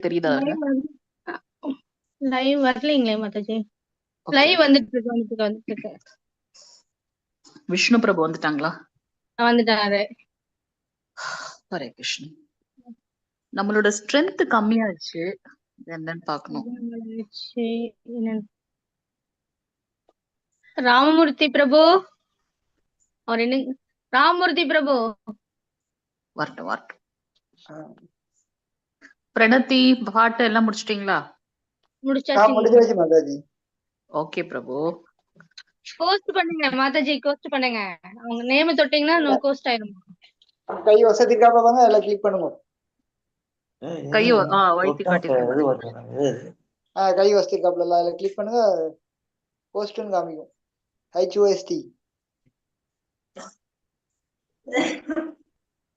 தெரியுதா? Live வரலீங்களே Mataji. Live வந்துட்டு இருக்கு. விஷ்ணு பிரபு வந்துட்டாங்களா? வந்துட்டாரு. ஹரே கிருஷ்ணா. நம்மளோட ஸ்ட்ரென்த் கம்மியாச்சு, என்னன்னு பாக்கணும். ராமமூர்த்தி பிரபு, அவர் என்ன? ராமமூர்த்தி பிரபு வரட்டும். பிரணத்தி பாட்டு எல்லாம் முடிச்சிட்டீங்களா? முடிச்சாச்சு மாதாஜி. ஓகே பிரபு, போஸ்ட் பண்ணுங்க மாதாஜி, போஸ்ட் பண்ணுங்க. அவங்க நேம் தொட்டீங்கன்னா நோ போஸ்ட் ஆயிடும். கை வசதிக்காக வாங்க, எல்லாம் கிளிக் பண்ணுங்க. கை வைத்து காட்டிருக்கேன். கை வசதிக்காப்ல எல்லாம் கிளிக் பண்ணுங்க, போஸ்ட்னு காமிக்கும். HOST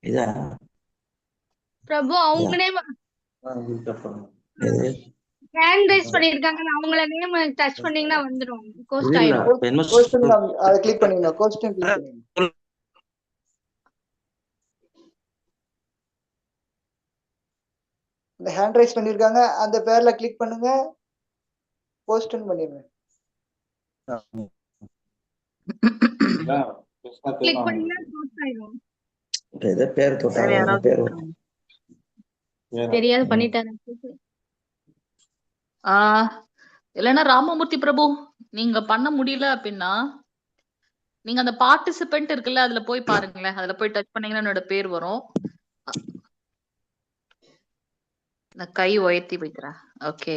இதா பிரபு அவங்க நேம் ஹேண்ட் ரைஸ் பண்ணிருக்காங்க, அவங்கள நேம் டச் பண்ணீங்கன்னா வந்துரும், போஸ்ட் ஆயிடும். போஸ்ட்னு காமிக்கும், அதை கிளிக் பண்ணீங்க. போஸ்ட்னு கிளிக் பண்ணீங்க. இந்த ஹேண்ட் ரைஸ் பண்ணிருக்காங்க, அந்த பேர்ல கிளிக் பண்ணுங்க, போஸ்ட்னு பண்ணிருங்க. கிளிக் பண்ணீங்கன்னா போஸ்ட் ஆயிடும். இத பேர் தொட்டாங்க, பேர் தெரியாது பண்ணிட்டாரு. இல்லைன்னா ராமமூர்த்தி பிரபு நீங்க பண்ண முடியல அப்படின்னா நீங்க அந்த பார்ட்டிசிபென்ட் இருக்குல்ல, அதுல போய் பாருங்களேன். அதுல போய் டச் பண்ணீங்கன்னா என்னோட பேர் வரும். நான் கை உயர்த்தி வைக்கிறேன். ஓகே,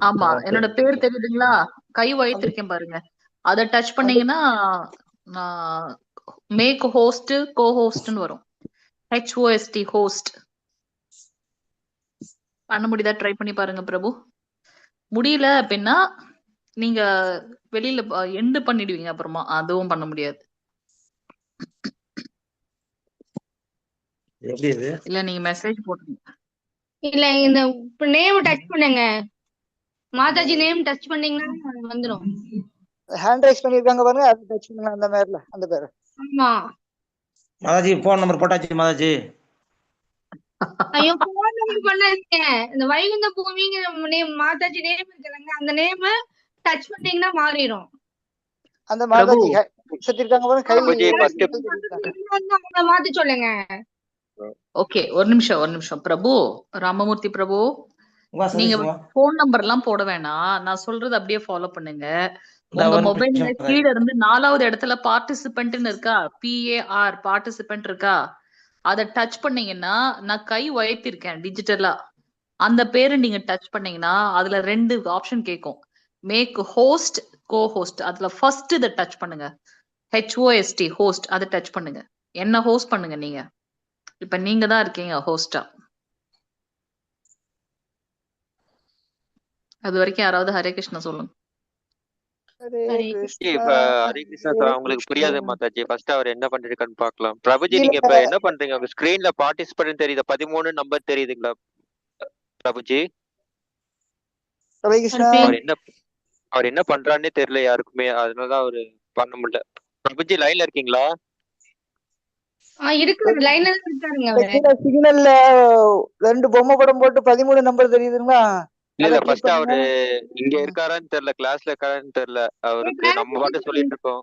ஆமா என்னோட பேர் தெரியுதுங்களா? கை உயர்த்திருக்கேன் பாருங்க, அதை டச் பண்ணீங்கன்னா மேக் ஹோஸ்ட் கோ ஹோஸ்ட்னு வரும். HOST ஹோஸ்ட் பண்ண முடியுதா? ட்ரை பண்ணி பாருங்க பிரபு. முடியல அப்படின்னா நீங்க வெளியில எண்டு பண்ணிடுவீங்க, அப்புறமா அதுவும் பண்ண முடியாது. இல்ல நீங்க மெசேஜ் போட்டுருங்க. இல்ல இந்த நேம் டச் பண்ணுங்க மாதாஜி, நேம் டச் பண்ணீங்கன்னா வந்துரும். ஹேண்ட் ரைஸ் பண்ணிருக்காங்க பாருங்க, அது டச் பண்ணுங்க. அந்த மேர்ல அந்த பேர். ஆமா மாதாஜி, போன் நம்பர் போட்டாச்சு மாதாஜி. ஐயோ, போன் நம்பர் பண்ணாதீங்க. இந்த வைகுந்த பூமிங்கிற நேம் மாதாஜி நேம் இருக்குல்லங்க, அந்த நேம் டச் பண்ணீங்கன்னா மாறிடும். அந்த மாதாஜி செத்திருக்காங்க பாருங்க, அவங்க மாத்தி சொல்லுங்க. ஓகே, ஒரு நிமிஷம் பிரபு, ராமமூர்த்தி பிரபு, நீங்க போன் நம்பர் எல்லாம் போட வேணாம். நான் சொல்றது அப்படியே ஃபாலோ பண்ணுங்க. உங்க மொபைல்ல கீழ இருந்து 4வது இடத்துல பார்ட்டிசிபென்ட்னு இருக்கா, PAR பார்ட்டிசிபென்ட் இருக்கா, அதை டச் பண்ணீங்கன்னா நான் கை உயர்த்திருக்கேன் டிஜிட்டலா, அந்த பேரை நீங்க டச் பண்ணீங்கன்னா அதுல 2 ஆப்ஷன் கேட்கும். மேக் ஹோஸ்ட் கோ ஹோஸ்ட், அதுல ஃபர்ஸ்ட் இதை டச் பண்ணுங்க. HOST ஹோஸ்ட், அதை டச் பண்ணுங்க. என்ன ஹோஸ்ட் பண்ணுங்க நீங்க. இப்ப நீங்க தான் இருக்கீங்க ஹோஸ்டா. அது வரைக்கும் யாராவது ஹரே கிருஷ்ணா சொல்லுங்க. ஹரே கிருஷ்ணா. உங்களுக்கு புரியாது மாதாஜி. ஃபர்ஸ்ட் அவர் என்ன பண்ணிருக்கான்னு பாக்கலாம். பிரபுஜி, நீங்க இப்ப என்ன பண்றீங்க? உங்க ஸ்கிரீன்ல பார்ட்டிசிபென்ட் தெரியுது, 13 நம்பர் தெரியுதுங்களா பிரபுஜி? அவர் என்ன பண்றான்னே தெரியல யாருக்குமே, அதனாலதான் அவரு பண்ண முடியல. பிரபுஜி லைன்ல இருக்கீங்களா? சிக்னல்ல 2 பொம்மை படம் போட்டு 13 நம்பர் தெரியுதுங்களா? இல்ல ஃபர்ஸ்ட் அவரு இங்க இருக்காரான்னு தெரியல, கிளாஸ்ல இருக்காரான்னு தெரியல. அவருக்கு நம்ம பாட்டு சொல்லிட்டு இருக்கோம்.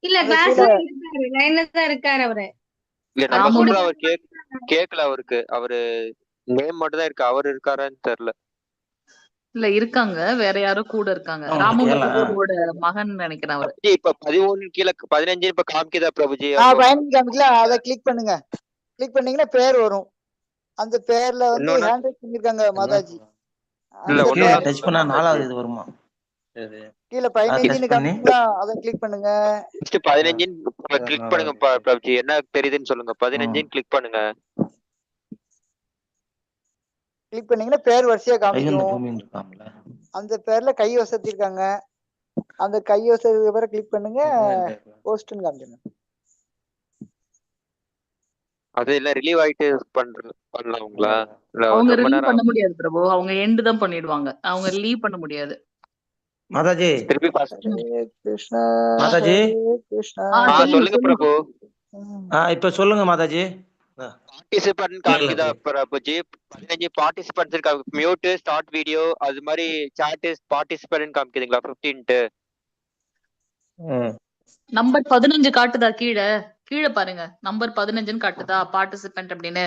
இல்ல கிளாஸ்ல இருக்காரு, லைன்ல தான் இருக்காரு அவரு. இல்ல நம்ம சொல்ற அவர் கேக்கல அவருக்கு. அவரு நேம் மட்டும் தான் இருக்கு, அவர் இருக்காரான்னு தெரியல. இல்ல இருக்காங்க, வேற யாரும் கூட இருக்காங்க. ராமமூர்த்தியோட மகன் நினைக்கிறேன் அவரு. இப்ப 13 கீழ 15 இப்ப காமிக்குதா பிரபுஜி? 15 காமிக்கல, அத கிளிக் பண்ணுங்க. கிளிக் பண்ணீங்கன்னா பேர் வரும். அந்த பேர்ல வந்து ஹேண்ட் ரைஸ் பண்ணிருக்காங்க மாதாஜி. இல்ல ஒண்ணு டச் பண்ணா 4வது இது வருமா? கீழ 15 காமிக்குங்களா, அத கிளிக் பண்ணுங்க. ஃபர்ஸ்ட் 15 கிளிக் பண்ணுங்க பிரபுஜி. என்ன தெரியுதுன்னு சொல்லுங்க. 15 கிளிக் பண்ணுங்க. கிளிக் பண்ணீங்கன்னா பேர் வரிசையா காமிக்கும். அந்த பேர்ல கை வசத்திருக்காங்க, அந்த கை வசதி பேரை கிளிக் பண்ணுங்க, போஸ்ட்னு காமிச்சுங்க. அது இல்ல ரிலீவ் ஆயிட்டு பண்ணலாம்ங்களா? அவங்க ரிலீவ் பண்ண முடியாது பிரபு, அவங்க எண்ட் தான் பண்ணிடுவாங்க, அவங்க லீவ் பண்ண முடியாது. மாதாஜி திருப்பி கிருஷ்ணா மாதாஜி கிருஷ்ணா சொல்லுங்க பிரபு. இப்ப சொல்லுங்க மாதாஜி. பார்ட்டிசிபென்ட் காமிக்குதா பிரபுஜி? 15 பார்ட்டிசிபென்ட்ஸ் இருக்கா? மியூட், ஸ்டார்ட் வீடியோ, அது மாதிரி சாட் பார்ட்டிசிபென்ட் காமிக்குதுங்களா 15? நம்பர் 15 காட்டுதா? கீழே கீழே பாருங்க, நம்பர் 15 காட்டுதா பார்ட்டிசிபென்ட் அப்படின்னு?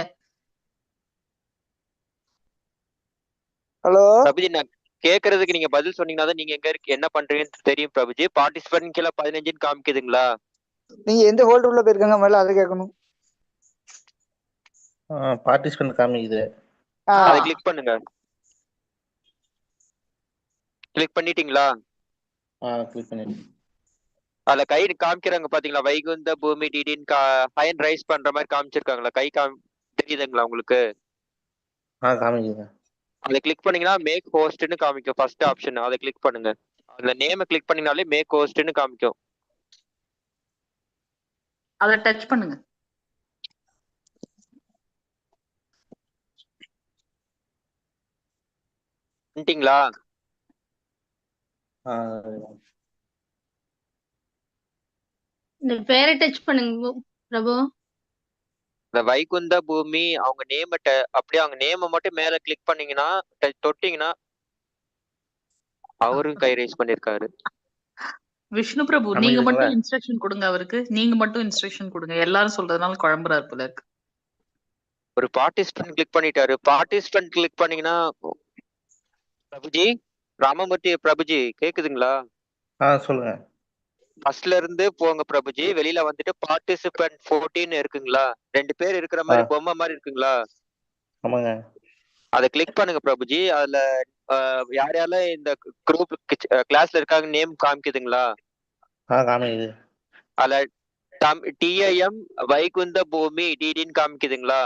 ஹலோ பிரபுஜி, நான் கேக்குறதுக்கு நீங்க பதில் சொன்னீங்கன்னா தான் நீங்க எங்க இருக்கு என்ன பண்றீங்கன்னு தெரியும் பிரபுஜி. பார்ட்டிசிபென்ட் கீழே 15 காமிக்குதுங்களா? நீங்க எந்த ஹோல்டர் உள்ள போயிருக்காங்க முதல்ல அதை கேட்கணும். பார்ட்டிசிபென்ட் காமிக்குது. அதை கிளிக் பண்ணுங்க. கிளிக் பண்ணிட்டீங்களா? கிளிக் பண்ணி அதுல கை காமிக்கிறாங்க பாத்தீங்களா? வைகுந்த பூமி டிடின்னு ஹேண்ட் ரைஸ் பண்ற மாதிரி காமிச்சிருக்காங்களா? கை தெரியுதுங்களா உங்களுக்கு? காமிக்குது. அதை கிளிக் பண்ணீங்கன்னா மேக் ஹோஸ்ட்னு காமிக்கும் ஃபர்ஸ்ட் ஆப்ஷன். அதை கிளிக் பண்ணுங்க. அதுல நேம் கிளிக் பண்ணீங்கனாலே மேக் ஹோஸ்ட்னு காமிக்கும். அதை டச் பண்ணுங்க. பண்ணிட்டீங்களா? இந்த பேரை டச் பண்ணுங்க பிரபு. இந்த வைகுந்த பூமி அவங்க நேம் அப்படியே அவங்க நேம மட்டும் மேல கிளிக் பண்ணீங்கன்னா தொட்டீங்கன்னா அவரும் கை ரைஸ் பண்ணிருக்காரு. விஷ்ணு பிரபு, நீங்க மட்டும் இன்ஸ்ட்ரக்ஷன் கொடுங்க அவருக்கு. நீங்க மட்டும் இன்ஸ்ட்ரக்ஷன் கொடுங்க. எல்லாரும் சொல்றதுனால குழம்புறாரு போல இருக்கு. ஒரு பார்ட்டிசிபென்ட் கிளிக் பண்ணிட்டாரு. பார்ட்டிசிபென்ட் கிளிக் பண்ணீங்கன்னா பிரபுஜி, ராமமூர்த்தி பிரபுஜி கேக்குதுங்களா? சொல்லுங்க. ஃபர்ஸ்ட்ல இருந்து போங்க பிரபுஜி. வெளியில வந்துட்டு பார்ட்டிசிபென்ட் 14 இருக்குங்களா? 2 பேர் இருக்கிற மாதிரி பொம்மை மாதிரி இருக்குங்களா? ஆமாங்க. அதை கிளிக் பண்ணுங்க பிரபுஜி. அதுல யார் யாரெல்லாம் இந்த குரூப் கிளாஸ்ல இருக்காங்க நேம் காமிக்குதுங்களா? காமிக்குது. அதுல TIM வைகுந்த பூமி டிடின்னு காமிக்குதுங்களா?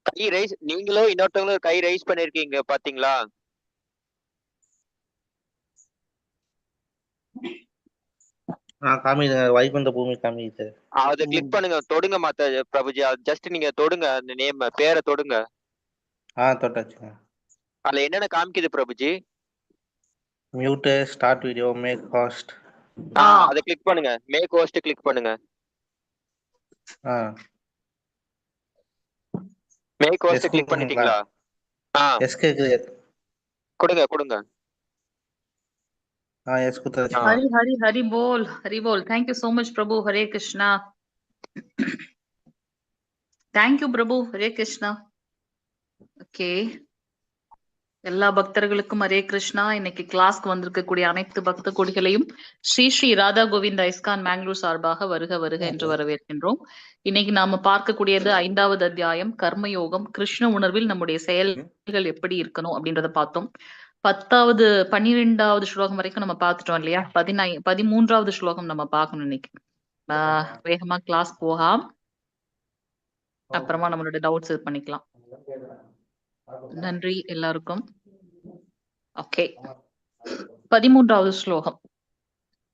கை ரைஸ் நீங்களும் இன்னொருத்தவங்களும் கை ரைஸ் பண்ணிருக்கீங்க பாத்தீங்களா? காமிக்குது. வைகுந்த பூமி காமிக்குது. அதை கிளிக் பண்ணுங்க. தொடுங்க மாத்த பிரபுஜி. ஜஸ்ட் நீங்க தொடுங்க, அந்த நேம் பேரை தொடுங்க. தொட்டாச்சுங்க. அதுல என்னென்ன காமிக்குது Prabhuji? Mute, start video, make host. அதை கிளிக் பண்ணுங்க. மேக் ஹோஸ்ட் கிளிக் பண்ணுங்க. மேக் ஹோஸ்ட் கிளிக் பண்ணிட்டீங்களா? எஸ் கேக்குது. கொடுங்க கொடுங்க. எஸ் குத்தாச்சு. ஹரி ஹரி ஹரி போல், ஹரி போல். Thank you so much Prabhu. Hare Krishna. Thank you பிரபு. ஹரே கிருஷ்ணா. ஓகே, எல்லா பக்தர்களுக்கும் ஹரே கிருஷ்ணா. இன்னைக்கு கிளாஸ்க்கு வந்திருக்கக்கூடிய அனைத்து பக்த கொடிகளையும் ஸ்ரீ ஸ்ரீ ராதா கோவிந்தா இஸ்கான் மேங்களூர் சார்பாக வருக வருக என்று வரவேற்கின்றோம். இன்னைக்கு நாம பார்க்கக்கூடியது 5வது அத்தியாயம் கர்மயோகம். கிருஷ்ண உணர்வில் நம்முடைய செயல்கள் எப்படி இருக்கணும் அப்படின்றத பார்த்தோம். 12வது ஸ்லோகம் வரைக்கும் நம்ம பார்த்துட்டோம் இல்லையா? 13வது ஸ்லோகம் நம்ம பார்க்கணும் இன்னைக்கு. வேகமா கிளாஸ் போகாம அப்புறமா நம்மளோட டவுட்ஸ் இது பண்ணிக்கலாம். நன்றி எல்லாருக்கும். ஓகே, 13வது ஸ்லோகம்.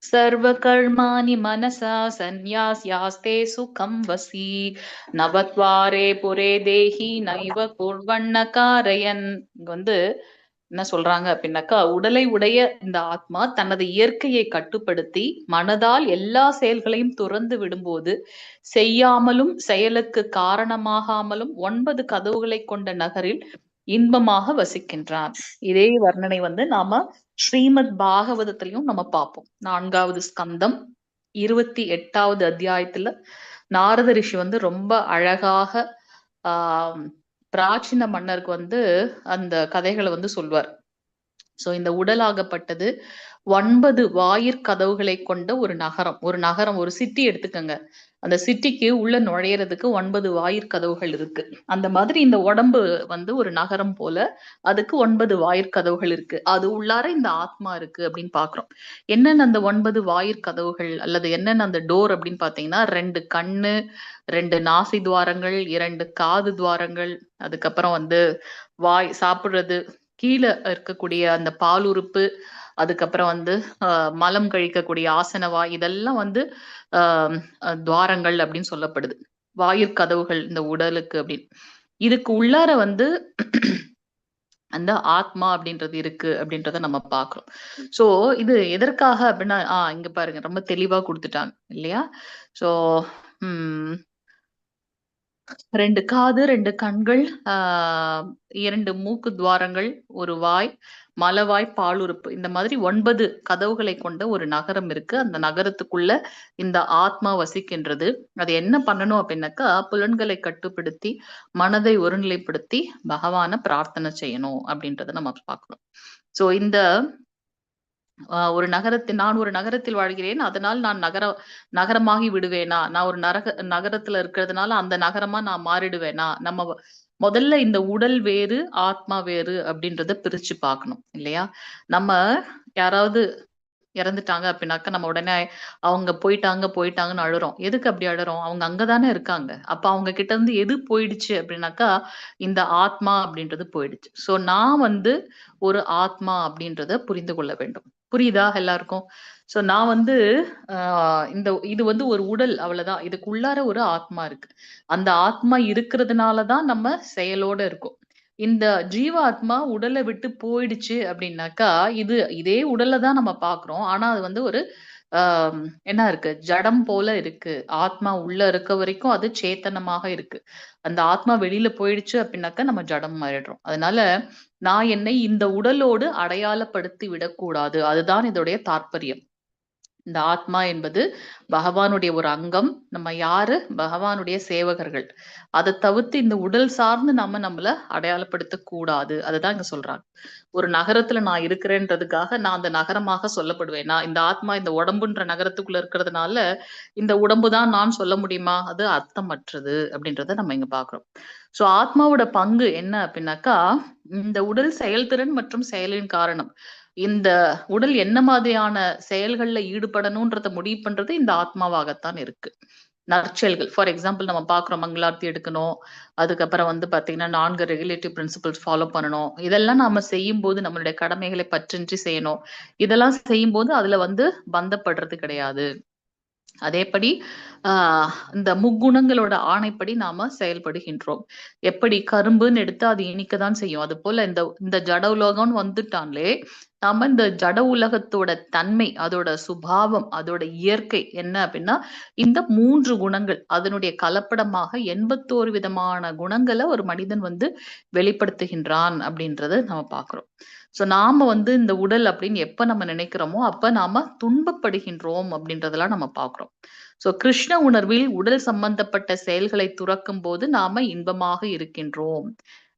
சர்வ கர்மாணி மனசா சந்நியாஸ்யாஸ்தே சுகம் வசி நவத்வாரே புரே தேஹி நைவ குர்வண்ண காரயன். இங்க என்ன சொல்றாங்க அப்படின்னாக்கா, உடலை உடைய இந்த ஆத்மா தனது இயற்கையை கட்டுப்படுத்தி மனதால் எல்லா செயல்களையும் துறந்து விடும்போது செய்யாமலும் செயலுக்கு காரணமாகாமலும் 9 கதவுகளை கொண்ட நகரில் இன்பமாக வசிக்கின்றான். இதே வர்ணனை நாம ஸ்ரீமத் பாகவதத்திலையும் நம்ம பார்ப்போம். 4வது ஸ்கந்தம் 28வது அத்தியாயத்துல நாரத ரிஷி ரொம்ப அழகாக பிராச்சீன மன்னருக்கு அந்த கதைகளை சொல்வார். சோ இந்த உடலாகப்பட்டது 9 வாயிற்கதவுகளை கொண்ட ஒரு நகரம், ஒரு சிட்டி எடுத்துக்கங்க. அந்த சிட்டிக்கு உள்ள நுழையறதுக்கு 9 வாயிற்கதவுகள் இருக்கு. அந்த மாதிரி இந்த உடம்பு ஒரு நகரம் போல, அதுக்கு 9 வாயிற்கதவுகள் இருக்கு. அது உள்ளார இந்த ஆத்மா இருக்கு அப்படின்னு பாக்குறோம். என்னென்ன அந்த 9 வாயிற்கதவுகள் அல்லது என்னென்ன அந்த டோர் அப்படின்னு பாத்தீங்கன்னா, 2 கண்ணு, 2 நாசி துவாரங்கள், 2 காது துவாரங்கள், அதுக்கப்புறம் வாய் சாப்பிடுறது, கீழே இருக்கக்கூடிய அந்த பால் உறுப்பு, அதுக்கப்புறம் மலம் கழிக்கக்கூடிய ஆசனவாய், இதெல்லாம் துவாரங்கள் அப்படின்னு சொல்லப்படுது. வாயிற்கதவுகள் இந்த உடலுக்கு அப்படின்னு. இதுக்கு உள்ளார அந்த ஆத்மா அப்படின்றது இருக்கு அப்படின்றத நம்ம பாக்குறோம். சோ இது எதற்காக அப்படின்னா இங்க பாருங்க ரொம்ப தெளிவா கொடுத்துட்டாங்க இல்லையா? சோ உம் 2 காது, 2 கண்கள், 2 மூக்கு துவாரங்கள், ஒரு வாய், மலவாய், பாலுறுப்பு, இந்த மாதிரி 9 கதவுகளை கொண்ட ஒரு நகரம் இருக்கு. அந்த நகரத்துக்குள்ள இந்த ஆத்மா வசிக்கின்றது. அது என்ன பண்ணணும் அப்படின்னாக்கா, புலன்களை கட்டுப்படுத்தி மனதை ஒருநிலைப்படுத்தி பகவான பிரார்த்தனை செய்யணும் அப்படின்றத நம்ம பார்க்கிறோம். சோ இந்த நான் ஒரு நகரத்தில் வாழ்கிறேன், அதனால் நான் நகரமாகி விடுவேனா, நான் ஒரு நகரத்துல இருக்கிறதுனால அந்த நகரமா நான் மாறிடுவேனா? நம்ம முதல்ல இந்த உடல் வேறு ஆத்மா வேறு அப்படின்றத பிரிச்சு பார்க்கணும் இல்லையா? நம்ம யாராவது இறந்துட்டாங்க அப்படின்னாக்கா நம்ம உடனே அவங்க போயிட்டாங்கன்னு அழுறோம். எதுக்கு அப்படி அழுறோம்? அவங்க அங்கதானே இருக்காங்க. அப்ப அவங்க கிட்ட இருந்து எது போயிடுச்சு அப்படின்னாக்கா இந்த ஆத்மா அப்படின்றது போயிடுச்சு. சோ நான் ஒரு ஆத்மா அப்படின்றத புரிந்து கொள்ள வேண்டும். புரியுதா எல்லாருக்கும்? சோ நான் இது ஒரு உடல், அவ்வளவுதான். இதுக்குள்ளார ஒரு ஆத்மா இருக்கு. அந்த ஆத்மா இருக்கிறதுனாலதான் நம்ம செயலோட இருக்கோம். இந்த ஜீவாத்மா உடலை விட்டு போயிடுச்சு அப்படின்னாக்கா இதே உடல்ல தான் நம்ம பாக்குறோம். ஆனா அது ஒரு என்ன இருக்கு, ஜடம் போல இருக்கு. ஆத்மா உள்ள இருக்க வரைக்கும் அது சேத்தனமாக இருக்கு. அந்த ஆத்மா வெளியில போயிடுச்சு அப்படின்னாக்கா நம்ம ஜடம் மாறிடுறோம். அதனால நான் என்னை இந்த உடலோடு அடையாளப்படுத்தி விடக்கூடாது. அதுதான் இதோடைய தாற்பயம். இந்த ஆத்மா என்பது பகவானுடைய ஒரு அங்கம். நம்ம யாரு? பகவானுடைய சேவகர்கள். அதை தவிர்த்து இந்த உடல் சார்ந்து நம்மள அடையாளப்படுத்த கூடாது. அதுதான் இங்க சொல்றாங்க. ஒரு நகரத்துல நான் இருக்கிறேன்றதுக்காக நான் அந்த நகரமாக சொல்லப்படுவேனா? இந்த ஆத்மா இந்த உடம்புன்ற நகரத்துக்குள்ள இருக்கிறதுனால இந்த உடம்புதான் நான் சொல்ல முடியுமா? அது அர்த்தமற்றது அப்படின்றத நம்ம இங்க பாக்குறோம். சோ ஆத்மாவோட பங்கு என்ன அப்படின்னாக்கா, இந்த உடல் செயல்திறன் மற்றும் செயலின் காரணம். இந்த உடல் என்ன மாதிரியான செயல்கள்ல ஈடுபடணும்ன்றத முடிவு பண்றது இந்த ஆத்மாவாகத்தான் இருக்கு. நற்செயல்கள், ஃபார் எக்ஸாம்பிள் நம்ம பாக்குறோம், மங்களார்த்தி எடுக்கணும், அதுக்கப்புறம் பாத்தீங்கன்னா 4 ரெகுலேட்டிவ் பிரின்சிபல்ஸ் ஃபாலோ பண்ணணும். இதெல்லாம் நாம செய்யும் போது நம்மளுடைய கடமைகளை பற்றின்றி செய்யணும். இதெல்லாம் செய்யும் போது அதுல பந்தப்படுறது கிடையாது. அதேபடி இந்த முக்குணங்களோட ஆணைப்படி நாம செயல்படுகின்றோம். எப்படி கரும்புன்னு எடுத்து அது இனிக்கதான் செய்யும். அது போல இந்த ஜட உலகம்னு வந்துட்டாலே நாம இந்த ஜட உலகத்தோட தன்மை, அதோட சுபாவம், அதோட இயற்கை என்ன அப்படின்னா இந்த 3 குணங்கள் அதனுடைய கலப்படமாக 81 விதமான குணங்களை ஒரு மனிதன் வெளிப்படுத்துகின்றான் அப்படின்றத நம்ம பாக்குறோம். சோ நாம இந்த உடல் அப்படின்னு எப்ப நம்ம நினைக்கிறோமோ அப்ப நாம துன்பப்படுகின்றோம் அப்படின்றதெல்லாம் நம்ம பாக்குறோம். சோ கிருஷ்ண உணர்வில் உடல் சம்பந்தப்பட்ட செயல்களை துறக்கும் போது நாம இன்பமாக இருக்கின்றோம்.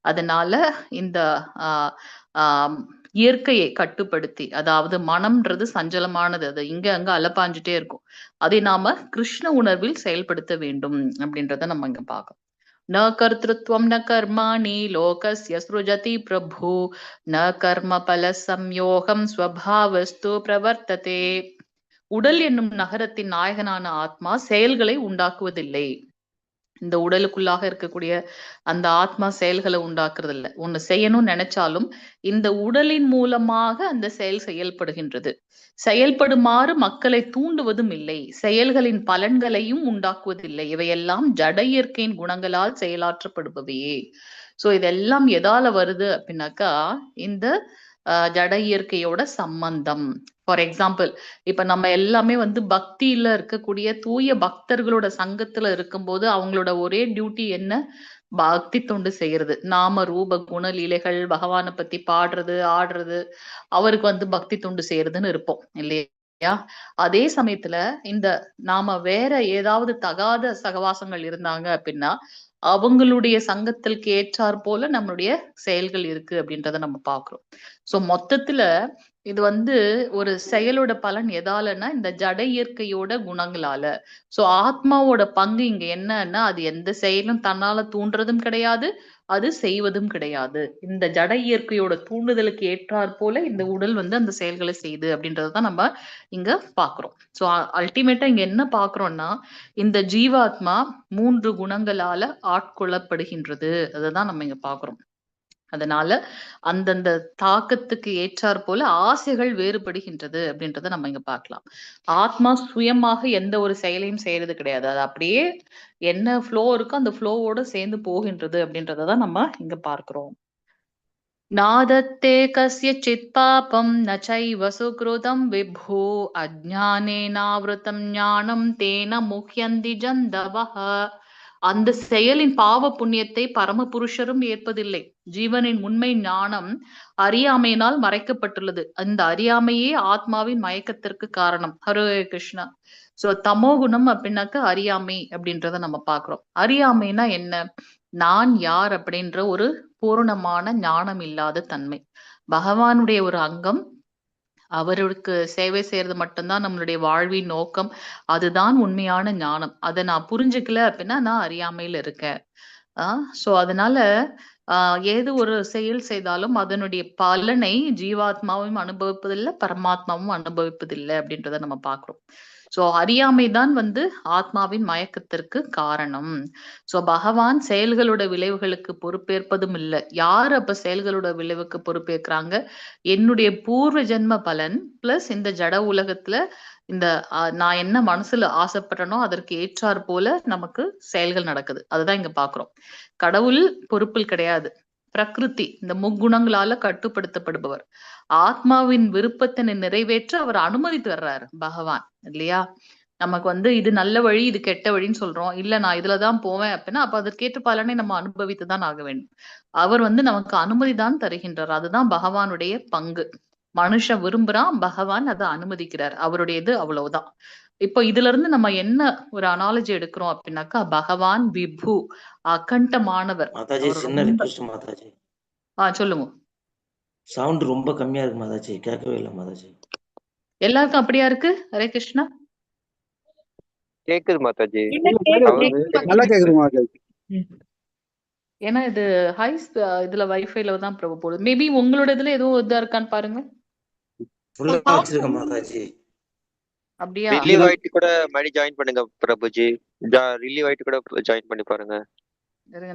அதனால இந்த இயற்கையை கட்டுப்படுத்தி, அதாவது மனம்ன்றது சஞ்சலமானது, அது இங்க அங்க அலப்பாஞ்சுட்டே இருக்கும். அதை நாம கிருஷ்ண உணர்வில் செயல்படுத்த வேண்டும் அப்படின்றத நம்ம இங்க பார்க்கணும். ந கர்த்திருவம் ந கர்மாணி லோகஸ்ய ஸ்ருஜதி பிரபு ந கர்ம பல சம்யோகம் ஸ்வபாவஸ்து பிரவர்த்ததே. உடல் என்னும் நகரத்தின் நாயகனான ஆத்மா செயல்களை உண்டாக்குவதில்லை. இந்த உடலுக்குள்ளாக இருக்கக்கூடிய அந்த ஆத்மா செயல்களை உண்டாக்குறது இல்லை. ஒண்ணு செய்யணும்னு நினைச்சாலும் இந்த உடலின் மூலமாக அந்த செயல்படுகின்றது. செயல்படுமாறு மக்களை தூண்டுவதும் இல்லை. செயல்களின் பலன்களையும் உண்டாக்குவதில்லை. இவையெல்லாம் ஜட இயற்கையின் குணங்களால் செயலாற்றப்படுபவையே. சோ இதெல்லாம் எதால வருது அப்படின்னாக்கா இந்த ஜட இயற்கையோட சம்பந்தம். ஃபார் எக்ஸாம்பிள், இப்ப நம்ம எல்லாமே பக்தியில இருக்கக்கூடிய தூய பக்தர்களோட சங்கத்துல இருக்கும்போது அவங்களோட ஒரே டியூட்டி என்ன? பக்தி தொண்டு செய்யறது. நாம ரூப குண லீலைகள், பகவானை பத்தி பாடுறது, ஆடுறது, அவருக்கு பக்தி தொண்டு செய்யறதுன்னு இருப்போம் இல்லையா? அதே சமயத்துல இந்த நாம வேற ஏதாவது தகாத சகவாசங்கள் இருந்தாங்க அப்படின்னா அவங்களுடைய சங்கத்திற்கு ஏற்றாற் போல நம்மளுடைய செயல்கள் இருக்கு அப்படின்றத நம்ம பாக்குறோம். சோ மொத்தத்துல இது ஒரு செயலோட பலன் எதாலன்னா இந்த ஜட இயற்கையோட குணங்களால. சோ ஆத்மாவோட பங்கு இங்க என்னன்னா அது எந்த செயலும் தன்னால தூண்டுறதும் கிடையாது, அது செய்வதும் கிடையாது. இந்த ஜட இயற்கையோட தூண்டுதலுக்கு ஏற்றாற் போல இந்த உடல் அந்த செயல்களை செய்யுது அப்படின்றதான் நம்ம இங்க பாக்குறோம். சோ அல்டிமேட்டா இங்க என்ன பாக்குறோம்னா இந்த ஜீவாத்மா 3 குணங்களால ஆட்கொள்ளப்படுகின்றது. அததான் நம்ம இங்க பாக்குறோம். அதனால அந்தந்த தாக்கத்துக்கு ஏற்றாற் போல ஆசைகள் வேறுபடுகின்றது அப்படின்றத நம்ம இங்க பார்க்கலாம். ஆத்மா சுயமாக எந்த ஒரு செயலையும் செய்யறது கிடையாது. அது அப்படியே என்ன ஃப்ளோ இருக்கோ அந்த ஃப்ளோவோட சேர்ந்து போகின்றது அப்படின்றதான் நம்ம இங்க பார்க்கிறோம். நாதத்தே கஸ்யசித் பாபம் ந சைவ சுக்ருதம் விபு அஜ்ஞானேனாவ்ருதம் ஞானம் தேன முஹ்யந்தி ஜந்தவஹ. அந்த செயலின் பாவ புண்ணியத்தை பரமபுருஷரும் ஏற்பதில்லை. ஜீவனின் உண்மை ஞானம் அறியாமையினால் மறைக்கப்பட்டுள்ளது. அந்த அறியாமையே ஆத்மாவின் மயக்கத்திற்கு காரணம். ஹரே கிருஷ்ணா. சோ தமோ குணம் அப்படின்னாக்க அறியாமை அப்படின்றத நம்ம பாக்குறோம். அறியாமைனா என்ன? நான் யார் அப்படின்ற ஒரு பூரணமான ஞானம் இல்லாத தன்மை. பகவானுடைய ஒரு அங்கம், அவருக்கு சேவை செய்யறது மட்டும்தான் நம்மளுடைய வாழ்வின் நோக்கம். அதுதான் உண்மையான ஞானம். அதை நான் புரிஞ்சுக்கல அப்படின்னா நான் அறியாமையில இருக்கேன். சோ அதனால ஏது ஒரு செயல் செய்தாலும் அதனுடைய பலனை ஜீவாத்மாவும் அனுபவிப்பதில்லை, பரமாத்மாவும் அனுபவிப்பதில்லை அப்படின்றத நம்ம பாக்குறோம். சோ அறியாமைதான் ஆத்மாவின் மயக்கத்திற்கு காரணம். சோ பகவான் செயல்களோட விளைவுகளுக்கு பொறுப்பேற்பதும் இல்லை. யாரு அப்ப செயல்களோட விளைவுக்கு பொறுப்பேற்கிறாங்க? என்னுடைய பூர்வ ஜென்ம பலன் பிளஸ் இந்த ஜட உலகத்துல இந்த நான் என்ன மனசுல ஆசைப்படுறேனோ அதற்கு ஏற்றாற் போல நமக்கு செயல்கள் நடக்குது. அதுதான் இங்க பாக்குறோம். கடவுள் பொறுப்பில் கிடையாது. பிரகிருதி இந்த முக்குணங்களால கட்டுப்படுத்தப்படுபவர். ஆத்மாவின் விருப்பத்தை நிறைவேற்ற அவர் அனுமதி தர்றாரு பகவான், இல்லையா? நமக்கு இது நல்ல வழி, இது கெட்ட வழின்னு சொல்றோம். இல்ல நான் இதுலதான் போவேன் அப்படின்னா அப்ப அதற்கேற்ற பலனை நம்ம அனுபவித்துதான் ஆக வேண்டும். அவர் நமக்கு அனுமதி தான் தருகின்றார். அதுதான் பகவானுடைய பங்கு. மனுஷன் விரும்புறான், பகவான் அதை அனுமதிக்கிறார். அவருடையது அவ்வளவுதான். இப்போ இதுல இருந்து நம்ம என்ன ஒரு அனாலஜி எடுக்கிறோம் அப்படின்னாக்கா, பகவான் விபு, அகண்டமானவர். சொல்லுங்க. சவுண்ட் ரொம்ப கம்மியா இருக்கு மாதாஜி, கேட்கவே இல்லை மாதாஜி. எல்லாருக்கும் அப்படியா இருக்கு? ஹரே கிருஷ்ணா. கேக்குது மாதாஜி, நல்லா கேக்குது மாதாஜி. ஏன்னா இது ஹை இதுல வைஃபைல தான் பிரபு போடுது. மேபி உங்களோட இதுல ஏதோ இதா இருக்கான்னு பாருங்க. அப்படியா? ரிலீவ் ஆயிட்டு கூட மணி ஜாயின் பண்ணுங்க பிரபுஜி. ரிலீவ் ஆயிட்டு கூட ஜாயின் பண்ணி பாருங்க.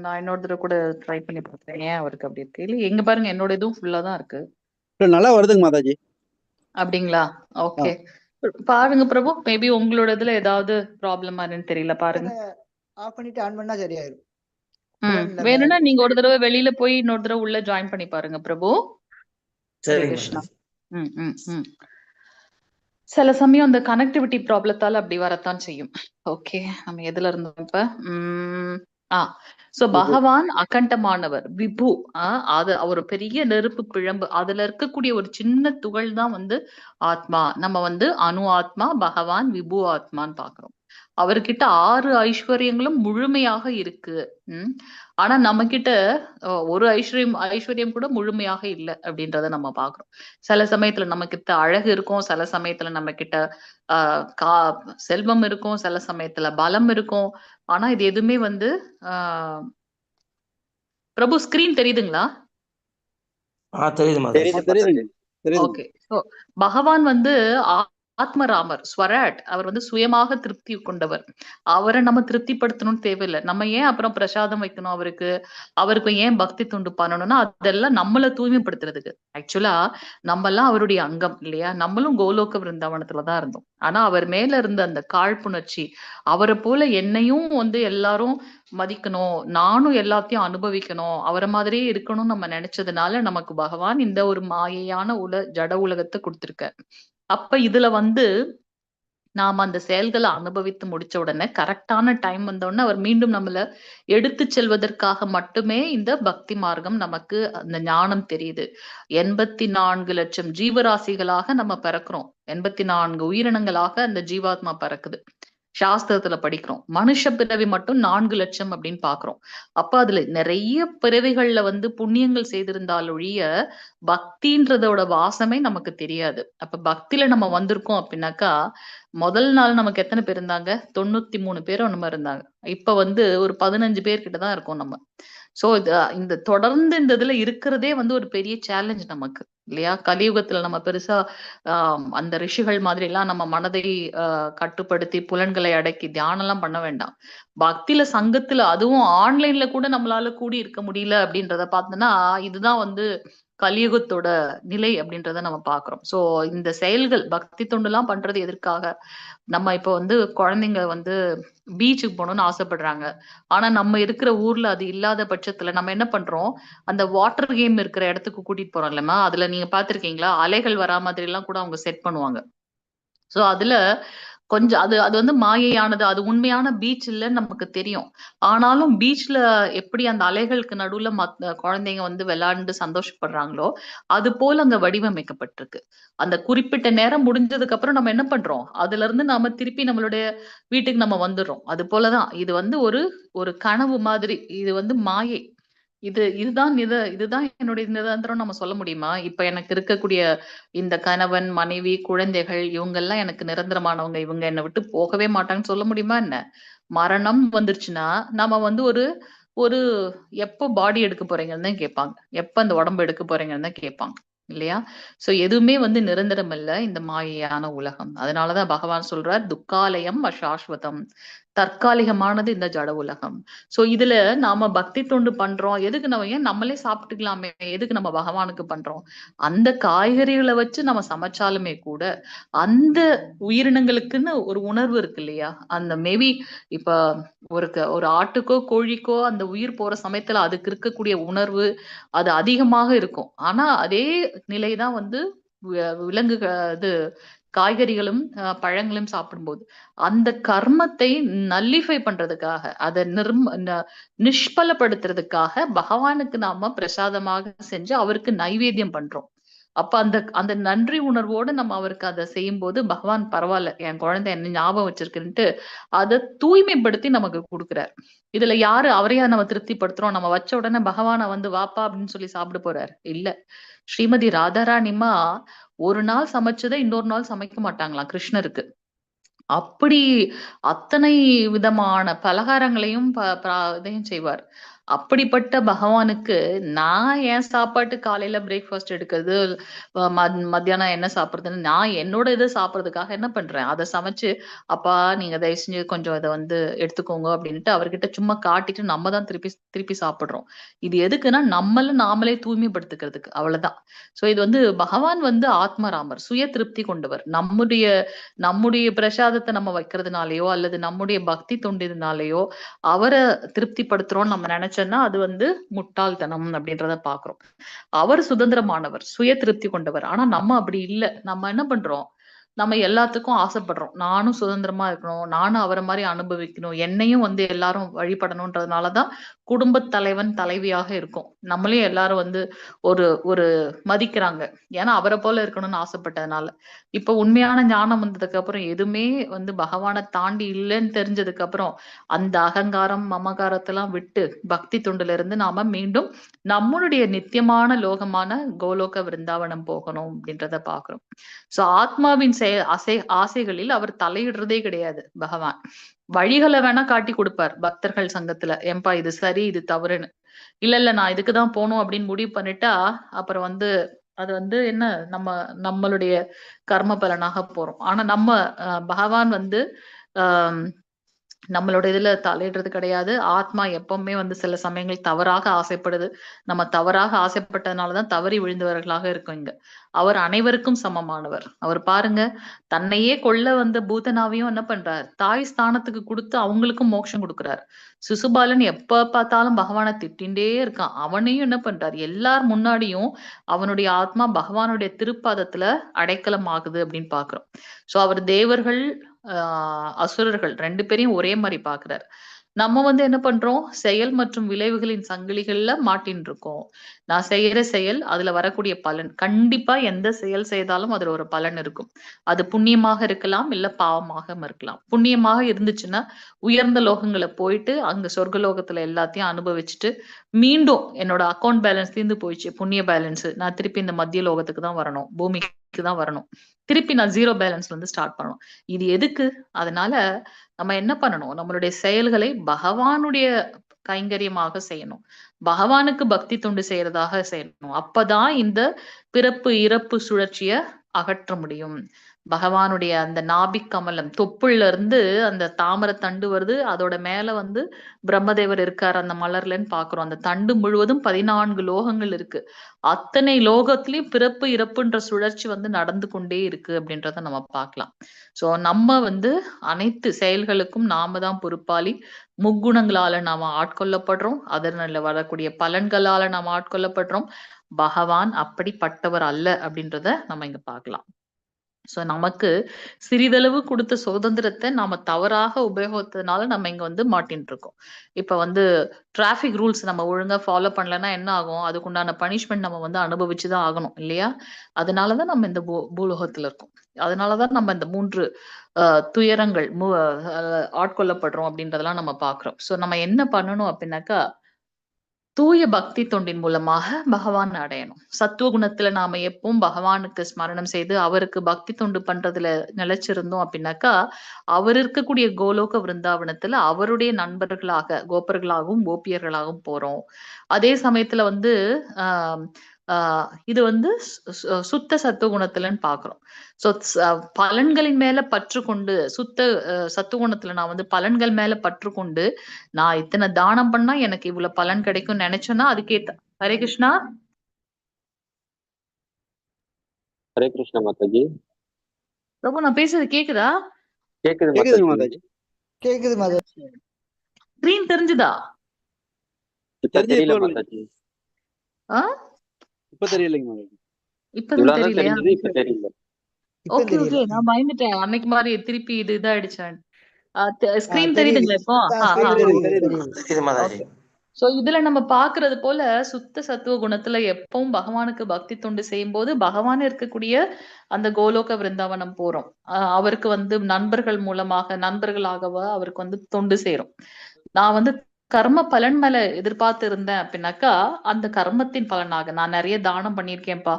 நான் இன்னொரு தடவை கூட ட்ரை பண்ணி பார்த்தேன். ஏன் அவருக்கு அப்படி இருக்கு? இல்ல எங்க பாருங்க, என்னோட இதுவும் ஃபுல்லா தான் இருக்கு. நல்லா வருதுங்க மாதாஜி. அப்படிங்களா? ஓகே, பாருங்க பிரபு. மேபி உங்களோட இதுல ஏதாவது ப்ராப்ளமா இருக்குன்னு தெரியல, பாருங்க. ஆஃப் பண்ணிட்டு ஆன் பண்ணா சரியாயிரும். வேணும்னா நீங்க ஒரு தடவை வெளியில போய் இன்னொரு தடவை உள்ள ஜாயின் பண்ணி பாருங்க பிரபு. சரி கிருஷ்ணா. சில சமயம் அந்த கனெக்டிவிட்டி ப்ராப்ளத்தால அப்படி வரத்தான் செய்யும். ஓகே, நம்ம எதுல இருந்தோம் இப்ப? சோ பகவான் அகண்டமானவர், விபு. அது ஒரு பெரிய நெருப்பு பிழம்பு. அதுல இருக்கக்கூடிய ஒரு சின்ன துகள் தான் ஆத்மா. நம்ம அணு ஆத்மா, பகவான் விபு ஆத்மான்னு பாக்குறோம். அவர்கிட்ட 6 ஐஸ்வர்யங்களும் முழுமையாக இருக்கு. ஆனா நம்ம கிட்ட ஒரு ஐஸ்வர்யம் கூட முழுமையாக இல்லை அப்படின்றத நம்ம பாக்குறோம். சில சமயத்துல நம்ம கிட்ட அழகு இருக்கும், சில சமயத்துல நம்ம கிட்ட செல்வம் இருக்கும், சில சமயத்துல பலம் இருக்கும். ஆனா இது எதுவுமே பிரபு ஸ்கிரீன் தெரியுதுங்களா? தெரியுது. ஓகே, பகவான் ஆத்மராமர், ஸ்வராட். அவர் சுயமாக திருப்தி கொண்டவர். அவரை நம்ம திருப்திப்படுத்தணும்னு தேவையில்லை. நம்ம ஏன் அப்புறம் பிரசாதம் வைக்கணும் அவருக்கு ஏன் பக்தி தொண்டு பண்ணணும்னா அதெல்லாம் நம்மளை தூய்மைப்படுத்துறதுக்கு. ஆக்சுவலா நம்ம எல்லாம் அவருடைய அங்கம், இல்லையா? நம்மளும் கோலோக விருந்தாவனத்துலதான் இருந்தோம். ஆனா அவர் மேல இருந்த அந்த காழ்ப்புணர்ச்சி, அவரை போல என்னையும் எல்லாரும் மதிக்கணும், நானும் எல்லாத்தையும் அனுபவிக்கணும், அவரை மாதிரியே இருக்கணும்னு நம்ம நினைச்சதுனால நமக்கு பகவான் இந்த ஒரு மாயையான ஜட உலகத்தை கொடுத்திருக்க. அப்ப இதுல நாம அந்த செயல்களை அனுபவித்து முடிச்ச உடனே கரெக்டான டைம் வந்தோடனே அவர் மீண்டும் நம்மள எடுத்து செல்வதற்காக மட்டுமே இந்த பக்தி மார்க்கம் நமக்கு அந்த ஞானம் தெரியுது. 84 லட்சம் ஜீவராசிகளாக நம்ம பிறக்கிறோம். 84 உயிரினங்களாக அந்த ஜீவாத்மா பிறக்குது. சாஸ்திரத்துல படிக்கிறோம். மனுஷ பிறவி மட்டும் 4 லட்சம் அப்படின்னு பாக்குறோம். அப்ப அதுல நிறைய பிறவிகள்ல புண்ணியங்கள் செய்திருந்தால் ஒழிய பக்தின்றதோட வாசமே நமக்கு தெரியாது. அப்ப பக்தியில நம்ம வந்திருக்கோம் அப்படின்னாக்கா, முதல் நாள் நமக்கு எத்தனை பேர் இருந்தாங்க? 93 பேரும் நம்ம இருந்தாங்க. இப்ப ஒரு 15 பேர் கிட்டதான் இருக்கோம் நம்ம. சோ இந்த தொடர்ந்து இந்த இதுல இருக்கிறதே ஒரு பெரிய சேலஞ்ச் நமக்கு, இல்லையா? கலியுகத்துல நம்ம பெருசா அந்த ரிஷிகள் மாதிரி எல்லாம் நம்ம மனதை கட்டுப்படுத்தி புலன்களை அடக்கி தியானம் எல்லாம் பண்ண வேண்டாம். பக்தியில சங்கத்துல, அதுவும் ஆன்லைன்ல கூட நம்மளால கூடி இருக்க முடியல அப்படின்றத பார்த்தோம்னா இதுதான் கலியுகத்தோட நிலை அப்படின்றத நம்ம பாக்குறோம். சோ இந்த செயல்கள் பக்தி தொண்டு எல்லாம் பண்றது எதற்காக? நம்ம இப்ப வந்து குழந்தைங்க வந்து பீச்சுக்கு போகணும்னு ஆசைப்படுறாங்க. ஆனா நம்ம இருக்கிற ஊர்ல அது இல்லாத பட்சத்துல நம்ம என்ன பண்றோம்? அந்த வாட்டர் கேம் இருக்கிற இடத்துக்கு கூட்டிட்டு போறோம் இல்லையா? அதுல நீங்க பாத்திருக்கீங்களா? அலைகள் வரா மாதிரி எல்லாம் கூட அவங்க செட் பண்ணுவாங்க. சோ அதுல கொஞ்சம் அது அது வந்து மாயையானது. அது உண்மையான பீச் இல்லன்னு நமக்கு தெரியும். ஆனாலும் பீச்ல எப்படி அந்த அலைகளுக்கு நடுவுல குழந்தைங்க வந்து விளையாண்டு சந்தோஷப்படுறாங்களோ, அது போல அங்க வடிவமைக்கப்பட்டிருக்கு. அந்த குறிப்பிட்ட நேரம் முடிஞ்சதுக்கு அப்புறம் நம்ம என்ன பண்றோம்? அதுல இருந்து நாம திருப்பி நம்மளுடைய வீட்டுக்கு நம்ம வந்துடுறோம். அது போலதான் இது வந்து ஒரு ஒரு கனவு மாதிரி. இது வந்து மாயை. இதுதான் என்னுடைய நிரந்தரம் நம்ம சொல்ல முடியுமா? இப்ப எனக்கு இருக்கக்கூடிய இந்த கணவன், மனைவி, குழந்தைகள் இவங்கெல்லாம் எனக்கு நிரந்தரமானவங்க. இவங்க என்னை விட்டு போகவே மாட்டாங்கன்னு சொல்ல முடியுமா என்ன? மரணம் வந்துருச்சுன்னா நம்ம வந்து ஒரு ஒரு எப்ப பாடி எடுக்க போறீங்கன்னு தான் கேட்பாங்க. எப்ப அந்த உடம்பு எடுக்க போறீங்கன்னு தான் கேட்பாங்க. இல்லையா? சோ எதுவுமே வந்து நிரந்தரம் இல்ல இந்த மாயையான உலகம். அதனாலதான் பகவான் சொல்றார், துக்காலயம் அசாஸ்வதம். தற்காலிகமானது இந்த ஜட உலகம். சோ இதுல நாம பக்தி தொண்டு பண்றோம். எதுக்கு நம்ம ஏன் நம்மளே சாப்பிட்டுக்கலாமே? எதுக்கு நம்ம பகவானுக்கு பண்றோம்? அந்த காய்கறிகளை வச்சு நம்ம சமைச்சாலுமே கூட அந்த உயிரினங்களுக்குன்னு ஒரு உணர்வு இருக்கு இல்லையா? அந்த மேபி இப்ப ஒரு ஆட்டுக்கோ கோழிக்கோ அந்த உயிர் போற சமயத்துல அதுக்கு இருக்கக்கூடிய உணர்வு அது அதிகமாக இருக்கும். ஆனா அதே நிலைதான் வந்து விலங்குகள் இது காய்கறிகளும் பழங்களும் சாப்பிடும்போது அந்த கர்மத்தை நல்லிஃபை பண்றதுக்காக அதை நிஷ்பலப்படுத்துறதுக்காக பகவானுக்கு நாம பிரசாதமாக செஞ்சு அவருக்கு நைவேத்தியம் பண்றோம். அப்ப அந்த அந்த நன்றி உணர்வோடு நம்ம அவருக்கு அதை செய்யும் போது பகவான் பரவாயில்ல, என் குழந்தை என்ன ஞாபகம் வச்சிருக்குன்ட்டு அதை தூய்மைப்படுத்தி நமக்கு கொடுக்குறாரு. இதுல யாரு அவரையா நம்ம திருப்திப்படுத்துறோம்? நம்ம வச்ச உடனே பகவானை வந்து வாப்பா அப்படின்னு சொல்லி சாப்பிட போறாரு இல்ல. ஸ்ரீமதி ராதாராணிமா ஒரு நாள் சமைச்சதை இன்னொரு நாள் சமைக்க மாட்டாங்களாம் கிருஷ்ணருக்கு. அப்படி அத்தனை விதமான பலகாரங்களையும் இதையும் செய்வார். அப்படிப்பட்ட பகவானுக்கு நான் என் சாப்பாட்டு காலையில பிரேக்ஃபாஸ்ட் எடுக்கிறது, மத்தியானம் என்ன சாப்பிடுறதுன்னு நான் என்னோட இதை சாப்பிடுறதுக்காக என்ன பண்றேன்? அதை சமைச்சு அப்பா நீங்க தயவு செஞ்சு கொஞ்சம் இதை வந்து எடுத்துக்கோங்க அப்படின்ட்டு அவர்கிட்ட சும்மா காட்டிட்டு நம்ம தான் திருப்பி திருப்பி சாப்பிடுறோம். இது எதுக்குன்னா நாமளே தூய்மைப்படுத்திக்கிறதுக்கு, அவ்வளவுதான். சோ இது வந்து பகவான் வந்து ஆத்மராமர், சுய திருப்தி கொண்டவர். நம்முடைய பிரசாதத்தை நம்ம வைக்கிறதுனாலயோ அல்லது நம்முடைய பக்தி தொண்டினாலேயோ அவரை திருப்திப்படுத்துறோம்னு நம்ம நினைச்சோம்னா அது வந்து முட்டாள்தனம் அப்படின்றத பாக்குறோம். அவர் சுதந்திரமானவர், சுய திருப்தி கொண்டவர். ஆனா நம்ம அப்படி இல்லை. நம்ம என்ன பண்றோம்? நம்ம எல்லாத்துக்கும் ஆசைப்படுறோம். நானும் சுதந்திரமா இருக்கணும், நானும் அவரை மாதிரி அனுபவிக்கணும், என்னையும் வந்து எல்லாரும் வழிபடணும்ன்றதுனாலதான் குடும்ப தலைவன் தலைவியாக இருக்கும். நம்மளையும் எல்லாரும் வந்து ஒரு ஒரு மதிக்கிறாங்க. ஏன்னா அவரை போல இருக்கணும்னு ஆசைப்பட்டதுனால. இப்ப உண்மையான ஞானம் வந்ததுக்கு அப்புறம் எதுவுமே வந்து பகவானை தாண்டி இல்லைன்னு தெரிஞ்சதுக்கு அப்புறம் அந்த அகங்காரம் மமகாரத்தெல்லாம் விட்டு பக்தி தொண்டுல இருந்து நாம மீண்டும் நம்மளுடைய நித்தியமான லோகமான கோலோக விருந்தாவனம் போகணும் அப்படின்றத பாக்குறோம். சோ ஆத்மாவின் ஆசைகளில் அவர் தலையிடுறதே கிடையாது பகவான். வழிகளை வேணா காட்டி கொடுப்பார் பக்தர்கள் சங்கத்துல, ஏன்பா இது சரி இது தவறுன்னு. இல்ல நான் இதுக்குதான் போகணும் அப்படின்னு முடிவு பண்ணிட்டா அப்புறம் வந்து அது வந்து என்ன நம்மளுடைய கர்ம பலனாக போறோம். ஆனா நம்ம பகவான் வந்து ஆஹ் நம்மளோட இதுல தலையிடுறது கிடையாது. ஆத்மா எப்பவுமே வந்து சில சமயங்கள் தவறாக ஆசைப்படுது. நம்ம தவறாக ஆசைப்பட்டதுனாலதான் தவறி விழுந்தவர்களாக இருக்கும் இங்க. அவர் அனைவருக்கும் சமமானவர். அவர் பாருங்க, தன்னையே கொல்ல வந்த பூதனாவையும் என்ன பண்றார்? தாய் ஸ்தானத்துக்கு கொடுத்து அவங்களுக்கும் மோட்சம் கொடுக்கிறார். சிசுபாலன் எப்ப பார்த்தாலும் பகவானை திட்டின்டே இருக்கான். அவனையும் என்ன பண்றார்? எல்லார் முன்னாடியும் அவனுடைய ஆத்மா பகவானுடைய திருப்பாதத்துல அடைக்கலம் ஆகுது அப்படின்னு பாக்குறோம். சோ அவர் தேவர்கள் அசுரர்கள் ரெண்டு பேரையும் ஒரே மாதிரி பாக்குறாரு. நம்ம வந்து என்ன பண்றோம்? செயல் மற்றும் விளைவுகளின் சங்கிலிகள்ல மாட்டின்னு இருக்கோம். நான் செய்யற செயல், அதுல வரக்கூடிய பலன், கண்டிப்பா எந்த செயல் செய்தாலும் அதுல ஒரு பலன் இருக்கும். அது புண்ணியமாக இருக்கலாம், இல்ல பாவமாக இருக்கலாம். புண்ணியமாக இருந்துச்சுன்னா உயர்ந்த லோகங்களை போயிட்டு அங்க சொர்க்கலோகத்துல எல்லாத்தையும் அனுபவிச்சுட்டு மீண்டும் என்னோட அக்கௌண்ட் பேலன்ஸ் தீர்ந்து போயிடுச்சு, புண்ணிய பேலன்ஸ், நான் திருப்பி இந்த மத்திய லோகத்துக்கு தான் வரணும், பூமிக்கு தான் வரணும், திருப்பி நான் 0 பேலன்ஸ்ல இருந்து ஸ்டார்ட் பண்ணணும். இது எதுக்கு? அதனால நம்ம என்ன பண்ணணும்? நம்மளுடைய செயல்களை பகவானுடைய கைங்கரியமாக செய்யணும். பகவானுக்கு பக்தி தொண்டு செய்யறதாக செய்யணும். அப்பதான் இந்த பிறப்பு இறப்பு சுழற்சிய அகற்ற முடியும். பகவானுடைய அந்த நாபிக் கமலம் தொப்புள்ள இருந்து அந்த தாமரை தண்டு வருது, அதோட மேல வந்து பிரம்மதேவர் இருக்காரு அந்த மலர்லன்னு பாக்குறோம். அந்த தண்டு முழுவதும் 14 லோகங்கள் இருக்கு. அத்தனை லோகத்திலயும் பிறப்பு இறப்புன்ற சுழற்சி வந்து நடந்து கொண்டே இருக்கு அப்படின்றத நம்ம பார்க்கலாம். சோ நம்ம வந்து அனைத்து செயல்களுக்கும் நாம தான் பொறுப்பாளி. முக்குணங்களால நாம ஆட்கொள்ளப்படுறோம், அதனால வரக்கூடிய பலன்களால நாம ஆட்கொள்ளப்படுறோம். பகவான் அப்படிப்பட்டவர் அல்ல அப்படின்றத நம்ம இங்க பார்க்கலாம். சோ நமக்கு சிறிதளவு கொடுத்த சுதந்திரத்தை நாம தவறாக உபயோகித்ததுனால நம்ம இங்க வந்து மாட்டின்னு இருக்கோம். இப்ப வந்து டிராபிக் ரூல்ஸ் நம்ம ஒழுங்கா ஃபாலோ பண்ணலன்னா என்ன ஆகும்? அதுக்குண்டான பனிஷ்மெண்ட் நம்ம வந்து அனுபவிச்சுதான் ஆகணும் இல்லையா? அதனாலதான் நம்ம இந்த பூலோகத்துல இருக்கோம். அதனாலதான் நம்ம இந்த 3 துயரங்கள் ஆட்கொள்ளப்படுறோம் அப்படின்றதெல்லாம் நம்ம பாக்குறோம். சோ நம்ம என்ன பண்ணணும் அப்படின்னாக்கா, தூய பக்தி தொண்டின் மூலமாக பகவான் அடையணும். சத்துவ குணத்துல நாம எப்பவும் பகவானுக்கு ஸ்மரணம் செய்து அவருக்கு பக்தி தொண்டு பண்றதுல நிலைச்சிருந்தோம் அப்படின்னாக்கா, அவர் இருக்கக்கூடிய கோலோக விருந்தாவனத்துல அவருடைய நண்பர்களாக கோபர்களாகவும் கோபியர்களாகவும் போறோம். அதே சமயத்துல வந்து ஆஹ் இது வந்து சுத்த சத்துவ குணத்துலன்னு பாக்குறோம். சோ பலன்களின் மேல பற்று கொண்டு சத்துவ குணத்துல நான் வந்து பலன்கள் மேல பற்று கொண்டு நான் இத்தனை தானம் பண்ணா எனக்கு இவ்வளவு பலன் கிடைக்கும் நினைச்சேன்னா அதுக்கேத்த. ஹரே கிருஷ்ணா. ஹரே கிருஷ்ணா மாதாஜி. பிரபு நான் பேசுறது கேக்குதா? கேக்குது மாதாஜி. கேக்குது மாதாஜி. ஸ்கிரீன் தெரிஞ்சுதா? இப்ப தெரியல மாதாஜி. இப்ப தெரியலைங்க மாதாஜி. இப்பதான் தெரியலையா? இப்ப தெரியல. ஓகே ஓகே, நான் பயந்துட்டேன் அன்னைக்கு மாதிரி திருப்பி இது இதாயிடுச்சேன். ஸ்கிரீன் தெரியுதுங்களா இப்போ? சோ இதுல நம்ம பாக்குறது போல சுத்த சத்துவ குணத்துல எப்பவும் பகவானுக்கு பக்தி தொண்டு செய்யும் போது பகவான் இருக்கக்கூடிய அந்த கோலோக விருந்தாவனம் போறோம். அவருக்கு வந்து நண்பர்களாகவா அவருக்கு வந்து தொண்டு செய்யறோம். நான் வந்து கர்ம பலன் மேல எதிர்பார்த்து இருந்தேன் அப்படின்னாக்கா, அந்த கர்மத்தின் பலனாக நான் நிறைய தானம் பண்ணியிருக்கேன்ப்பா,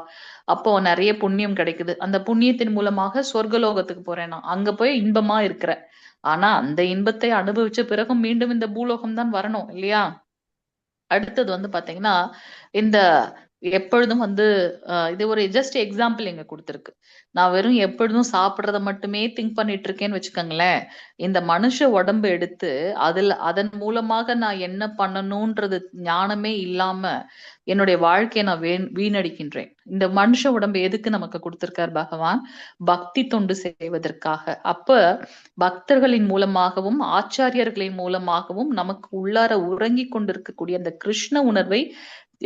அப்போ நிறைய புண்ணியம் கிடைக்குது, அந்த புண்ணியத்தின் மூலமாக சொர்க்கலோகத்துக்கு போறேன், நான் அங்க போய் இன்பமா இருக்கிறேன். ஆனா அந்த இன்பத்தை அனுபவிச்ச பிறகும் மீண்டும் இந்த பூலோகம் தான் வரணும் இல்லையா? அடுத்தது வந்து பாத்தீங்கன்னா, இந்த எப்பொழுதும் வந்து இது ஒரு ஜஸ்ட் எக்ஸாம்பிள் இங்க கொடுத்திருக்கு. நான் வெறும் எப்பொழுதும் சாப்பிடுறத மட்டுமே திங்க் பண்ணிட்டு இருக்கேன்னு வச்சுக்கோங்களேன். இந்த மனுஷ உடம்பு எடுத்து அதன் மூலமாக நான் என்ன பண்ணணும்ன்றது ஞானமே இல்லாம என்னுடைய வாழ்க்கையை நான் வீணடிக்கின்றேன். இந்த மனுஷ உடம்பு எதுக்கு நமக்கு கொடுத்திருக்கார் பகவான்? பக்தி தொண்டு செய்வதற்காக. அப்ப பக்தர்களின் மூலமாகவும் ஆச்சாரியர்களின் மூலமாகவும் நமக்கு உள்ளார உறங்கி கொண்டிருக்கக்கூடிய அந்த கிருஷ்ண உணர்வை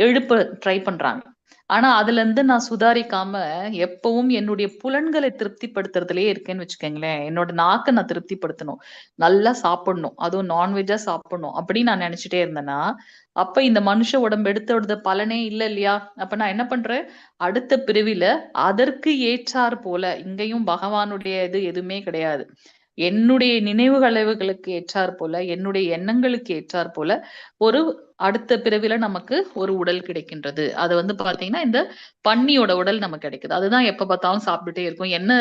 எழுப்ப ட்ரை பண்றாங்க. ஆனா அதுல இருந்து நான் சுதாரிக்காம எப்பவும் என்னுடைய புலன்களை திருப்திப்படுத்துறதுலயே இருக்கேன்னு வச்சுக்கோங்களேன். என்னோட நாக்கை நான் திருப்திப்படுத்தணும், நல்லா சாப்பிடணும், அதுவும் நான்வெஜ்ஜா சாப்பிடணும் அப்படின்னு நான் நினைச்சிட்டே இருந்தேன்னா, அப்ப இந்த மனுஷ உடம்பு எடுத்தோட பலனே இல்லை இல்லையா? அப்ப நான் என்ன பண்றேன், அடுத்த பிரிவில அதற்கு ஏற்றார் போல, இங்கேயும் பகவானுடைய இது எதுவுமே கிடையாது, என்னுடைய நினைவுகளுக்கு ஏற்றார் போல, என்னுடைய எண்ணங்களுக்கு ஏற்றார் போல ஒரு அடுத்த பிறவில நமக்கு ஒரு உடல் கிடைக்கின்றது. அது வந்து பாத்தீங்கன்னா இந்த பன்னியோட உடல் நமக்கு கிடைக்குது. அதுதான் எப்ப பார்த்தாலும் சாப்பிட்டுட்டே இருக்கும். என்ன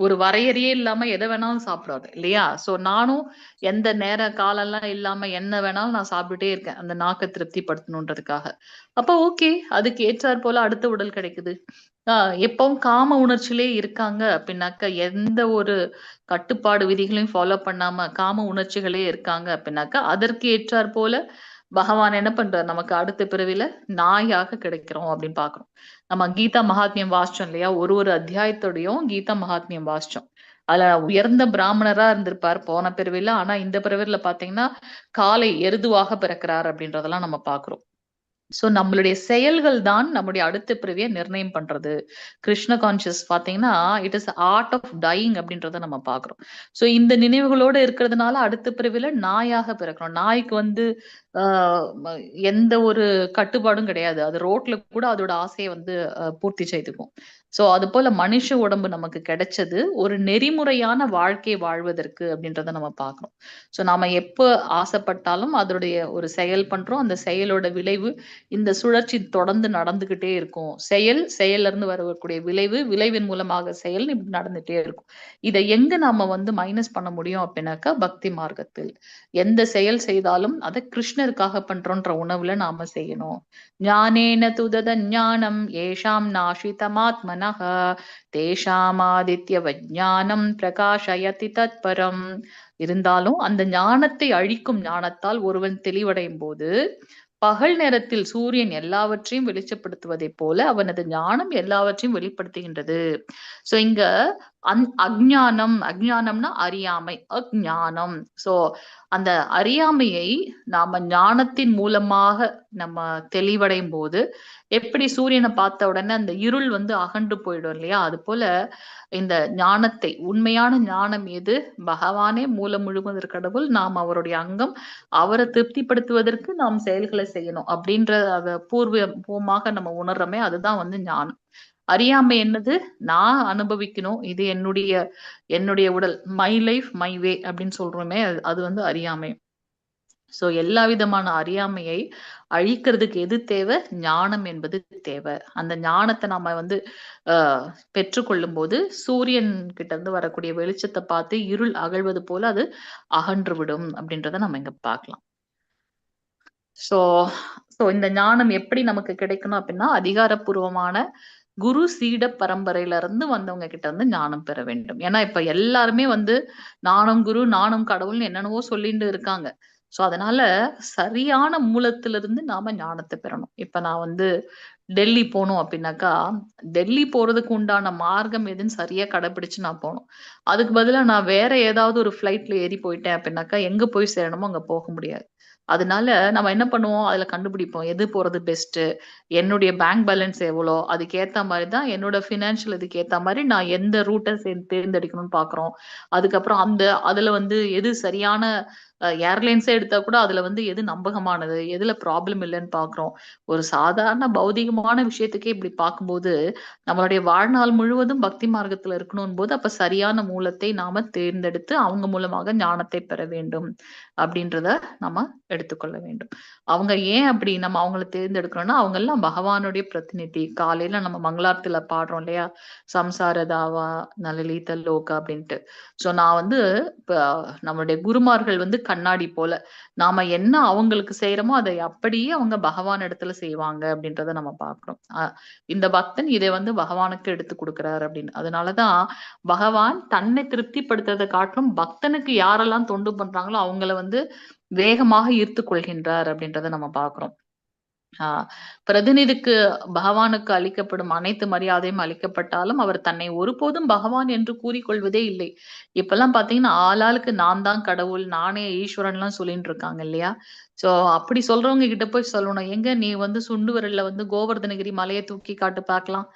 ஒரு வரையறையே இல்லாம எதை வேணாலும் சாப்பிடாது இல்லையா? சோ நானும் எந்த நேர காலம்லாம் இல்லாம என்ன வேணாலும் நான் சாப்பிட்டுட்டே இருக்கேன், அந்த நாக்கை திருப்திப்படுத்தணுன்றதுக்காக. அப்ப ஓகே, அதுக்கு ஏற்றார் போல அடுத்த உடல் கிடைக்குது. எப்பவும் காம உணர்ச்சியிலே இருக்காங்க அப்படின்னாக்க, எந்த ஒரு கட்டுப்பாடு விதிகளையும் ஃபாலோ பண்ணாம காம உணர்ச்சிகளே இருக்காங்க அப்படின்னாக்கா, அதற்கு ஏற்றார் போல பகவான் என்ன பண்றார், நமக்கு அடுத்த பிறவில நாயாக கிடைக்கிறோம் அப்படின்னு பாக்குறோம். நம்ம கீதா மகாத்மியம் வாசிச்சோம் இல்லையா? ஒரு அத்தியாயத்தோடையும் கீதா மகாத்மியம் வாசிச்சோம். அதுல உயர்ந்த பிராமணரா இருந்திருப்பார் போன பிறவில. ஆனா இந்த பிறவில பாத்தீங்கன்னா காலை எருதுவாக பிறக்கிறார் அப்படின்றதெல்லாம் நம்ம பாக்குறோம். சோ நம்மளுடைய செயல்கள் தான் நம்முடைய அடுத்த பிறவியை நிர்ணயம் பண்றது. கிருஷ்ண கான்சியஸ் பாத்தீங்கன்னா it is art of dying அப்படின்றத நம்ம பாக்குறோம். சோ இந்த நினைவுகளோட இருக்கிறதுனால அடுத்த பிறவில நாயாக பிறக்கிறோம். நாய்க்கு வந்து எந்த ஒரு கட்டுப்பாடும் கிடையாது, அது ரோட்ல கூட அதோட ஆசையை வந்து பூர்த்தி செய்துக்கும். சோ அது போல மனுஷ உடம்பு நமக்கு கிடைச்சது ஒரு நெறிமுறையான வாழ்க்கை வாழ்வதற்கு அப்படின்றத நம்ம பார்க்கணும். சோ நாம எப்ப ஆசைப்பட்டாலும் அதோடைய ஒரு செயல் பண்றோம், அந்த செயலோட விளைவு இந்த சுழற்சி தொடர்ந்து நடந்துகிட்டே இருக்கும். செயல்ல இருந்து வரக்கூடிய விளைவின் மூலமாக செயல் இப்படி நடந்துட்டே இருக்கும். இதை எங்க நாம வந்து மைனஸ் பண்ண முடியும் அப்படின்னாக்கா, பக்தி மார்க்கத்தில் எந்த செயல் செய்தாலும் அதை கிருஷ்ணருக்காக பண்றோன்ற உணவுல நாம செய்யணும். ஞானேன துதத ஞானம் ஏஷாம் நாஷிதமாத்மன மனஹ தேஷாமாதித்ய வஜ்ஞானம் பிரகாஷயதி தத்பரம். இருந்தாலும் அந்த ஞானத்தை அழிக்கும் ஞானத்தால் ஒருவன் தெளிவடையும் போது பகல் நேரத்தில் சூரியன் எல்லாவற்றையும் வெளிச்சப்படுத்துவதைப் போல அவனது ஞானம் எல்லாவற்றையும் வெளிப்படுத்துகின்றது. சோ இங்க அஞ்ஞானம்னா அறியாமை, அஞ்ஞானம். சோ அந்த அறியாமையை நாம ஞானத்தின் மூலமாக நம்ம தெளிவடையும் போது எப்படி சூரியனை பார்த்த உடனே அந்த இருள் அகன்று போயிடும் இல்லையா, அது போல இந்த ஞானத்தை, உண்மையான ஞானம் எது, பகவானே மூலம் முழுவதற்கு கடவுள், நாம் அவருடைய அங்கம், அவரை திருப்திப்படுத்துவதற்கு நாம் செயல்களை செய்யணும் அப்படின்ற அத பூர்வமாக நம்ம உணர்றோமே, அதுதான் ஞானம். அறியாமை என்னது, நான் அனுபவிக்கணும், இது என்னுடைய உடல், மை லைஃப் மை வே அப்படின்னு சொல்றோமே, அது அறியாமை. சோ எல்லா விதமான அறியாமையை அழிக்கிறதுக்கு எது தேவை, ஞானம் என்பது தேவை. அந்த ஞானத்தை நாம பெற்றுக்கொள்ளும் போது சூரியன் கிட்ட இருந்து வரக்கூடிய வெளிச்சத்தை பார்த்து இருள் அகழ்வது போல அது அகன்று விடும் அப்படின்றத நம்ம இங்க பார்க்கலாம். சோ இந்த ஞானம் எப்படி நமக்கு கிடைக்கணும் அப்படின்னா, அதிகாரப்பூர்வமான குரு சீட பரம்பரையில இருந்து வந்தவங்க கிட்ட ஞானம் பெற வேண்டும். ஏன்னா இப்ப எல்லாருமே நானும் குரு நானும் கடவுள்னு என்னென்னவோ சொல்லிட்டு இருக்காங்க. சோ அதனால சரியான மூலத்திலிருந்து நாம ஞானத்தை பெறணும். இப்ப நான் டெல்லி போகணும் அப்படின்னாக்கா, டெல்லி போறதுக்கு உண்டான மார்க்கம் எதுன்னு சரியா கடைபிடிச்சு நான் போகணும். அதுக்கு பதிலா நான் வேற ஏதாவது ஒரு ஃபிளைட்ல ஏறி போயிட்டேன் அப்படின்னாக்கா, எங்க போய் சேரணுமோ அங்க போக முடியாது. அதனால நம்ம என்ன பண்ணுவோம், அதுல கண்டுபிடிப்போம் எது போறது பெஸ்ட், என்னுடைய பேங்க் பேலன்ஸ் எவ்வளோ, அதுக்கு ஏத்த மாதிரிதான் என்னோட பினான்சியல், இதுக்கு ஏத்த மாதிரி நான் எந்த ரூட்டை தேர்ந்தெடுக்கணும்னு பாக்குறோம். அதுக்கப்புறம் அதுல எது சரியான ஏர்லைன்ஸே எடுத்தா கூட அதுல எது நம்பகமானது, எதுல ப்ராப்ளம் இல்லைன்னு பாக்குறோம். ஒரு சாதாரண பௌதிகமான விஷயத்துக்கே இப்படி பார்க்கும்போது நம்மளுடைய வாழ்நாள் முழுவதும் பக்தி மார்க்கத்துல இருக்கணும் போது அப்ப சரியான மூலத்தை நாம தேர்ந்தெடுத்து அவங்க மூலமாக ஞானத்தை பெற வேண்டும் அப்படின்றத நம்ம எடுத்துக்கொள்ள வேண்டும். அவங்க ஏன் அப்படி நம்ம அவங்கள தேர்ந்தெடுக்கிறோம்னா, அவங்க எல்லாம் பகவானுடைய பிரதிநிதி. காலையில நம்ம மங்களாரத்துல பாடுறோம் இல்லையா, சம்சாரதாவா நலலீத லோகா அப்படின்ட்டு. சோ நான் இப்ப நம்மளுடைய குருமார்கள் கண்ணாடி போல, நாம என்ன அவங்களுக்கு செய்யறோமோ அதை அப்படியே அவங்க பகவான் இடத்துல செய்வாங்க அப்படின்றத நம்ம பார்க்கிறோம். இந்த பக்தன் இதை பகவானுக்கு எடுத்து கொடுக்கிறார் அப்படின்னு. அதனாலதான் பகவான் தன்னை திருப்திப்படுத்துறதை காட்டிலும் பக்தனுக்கு யாரெல்லாம் தொண்டு பண்றாங்களோ அவங்கள வேகமாக ஈர்த்து கொள்கின்றார் அப்படின்றத நம்ம பார்க்கிறோம். பிரதிநிதிக்கு பகவானுக்கு அளிக்கப்படும் அனைத்து மரியாதையும் அளிக்கப்பட்டாலும் அவர் தன்னை ஒருபோதும் பகவான் என்று கூறிக்கொள்வதே இல்லை. இப்பெல்லாம் பாத்தீங்கன்னா ஆளாளுக்கு நான் தான் கடவுள், நானே ஈஸ்வரன் எல்லாம் சொல்லிட்டு இருக்காங்க இல்லையா. சோ அப்படி சொல்றவங்க கிட்ட போய் சொல்லணும், எங்க நீ சுண்டு விரல்ல கோவர்தனகிரி மலையை தூக்கி காட்டு பார்க்கலாம்.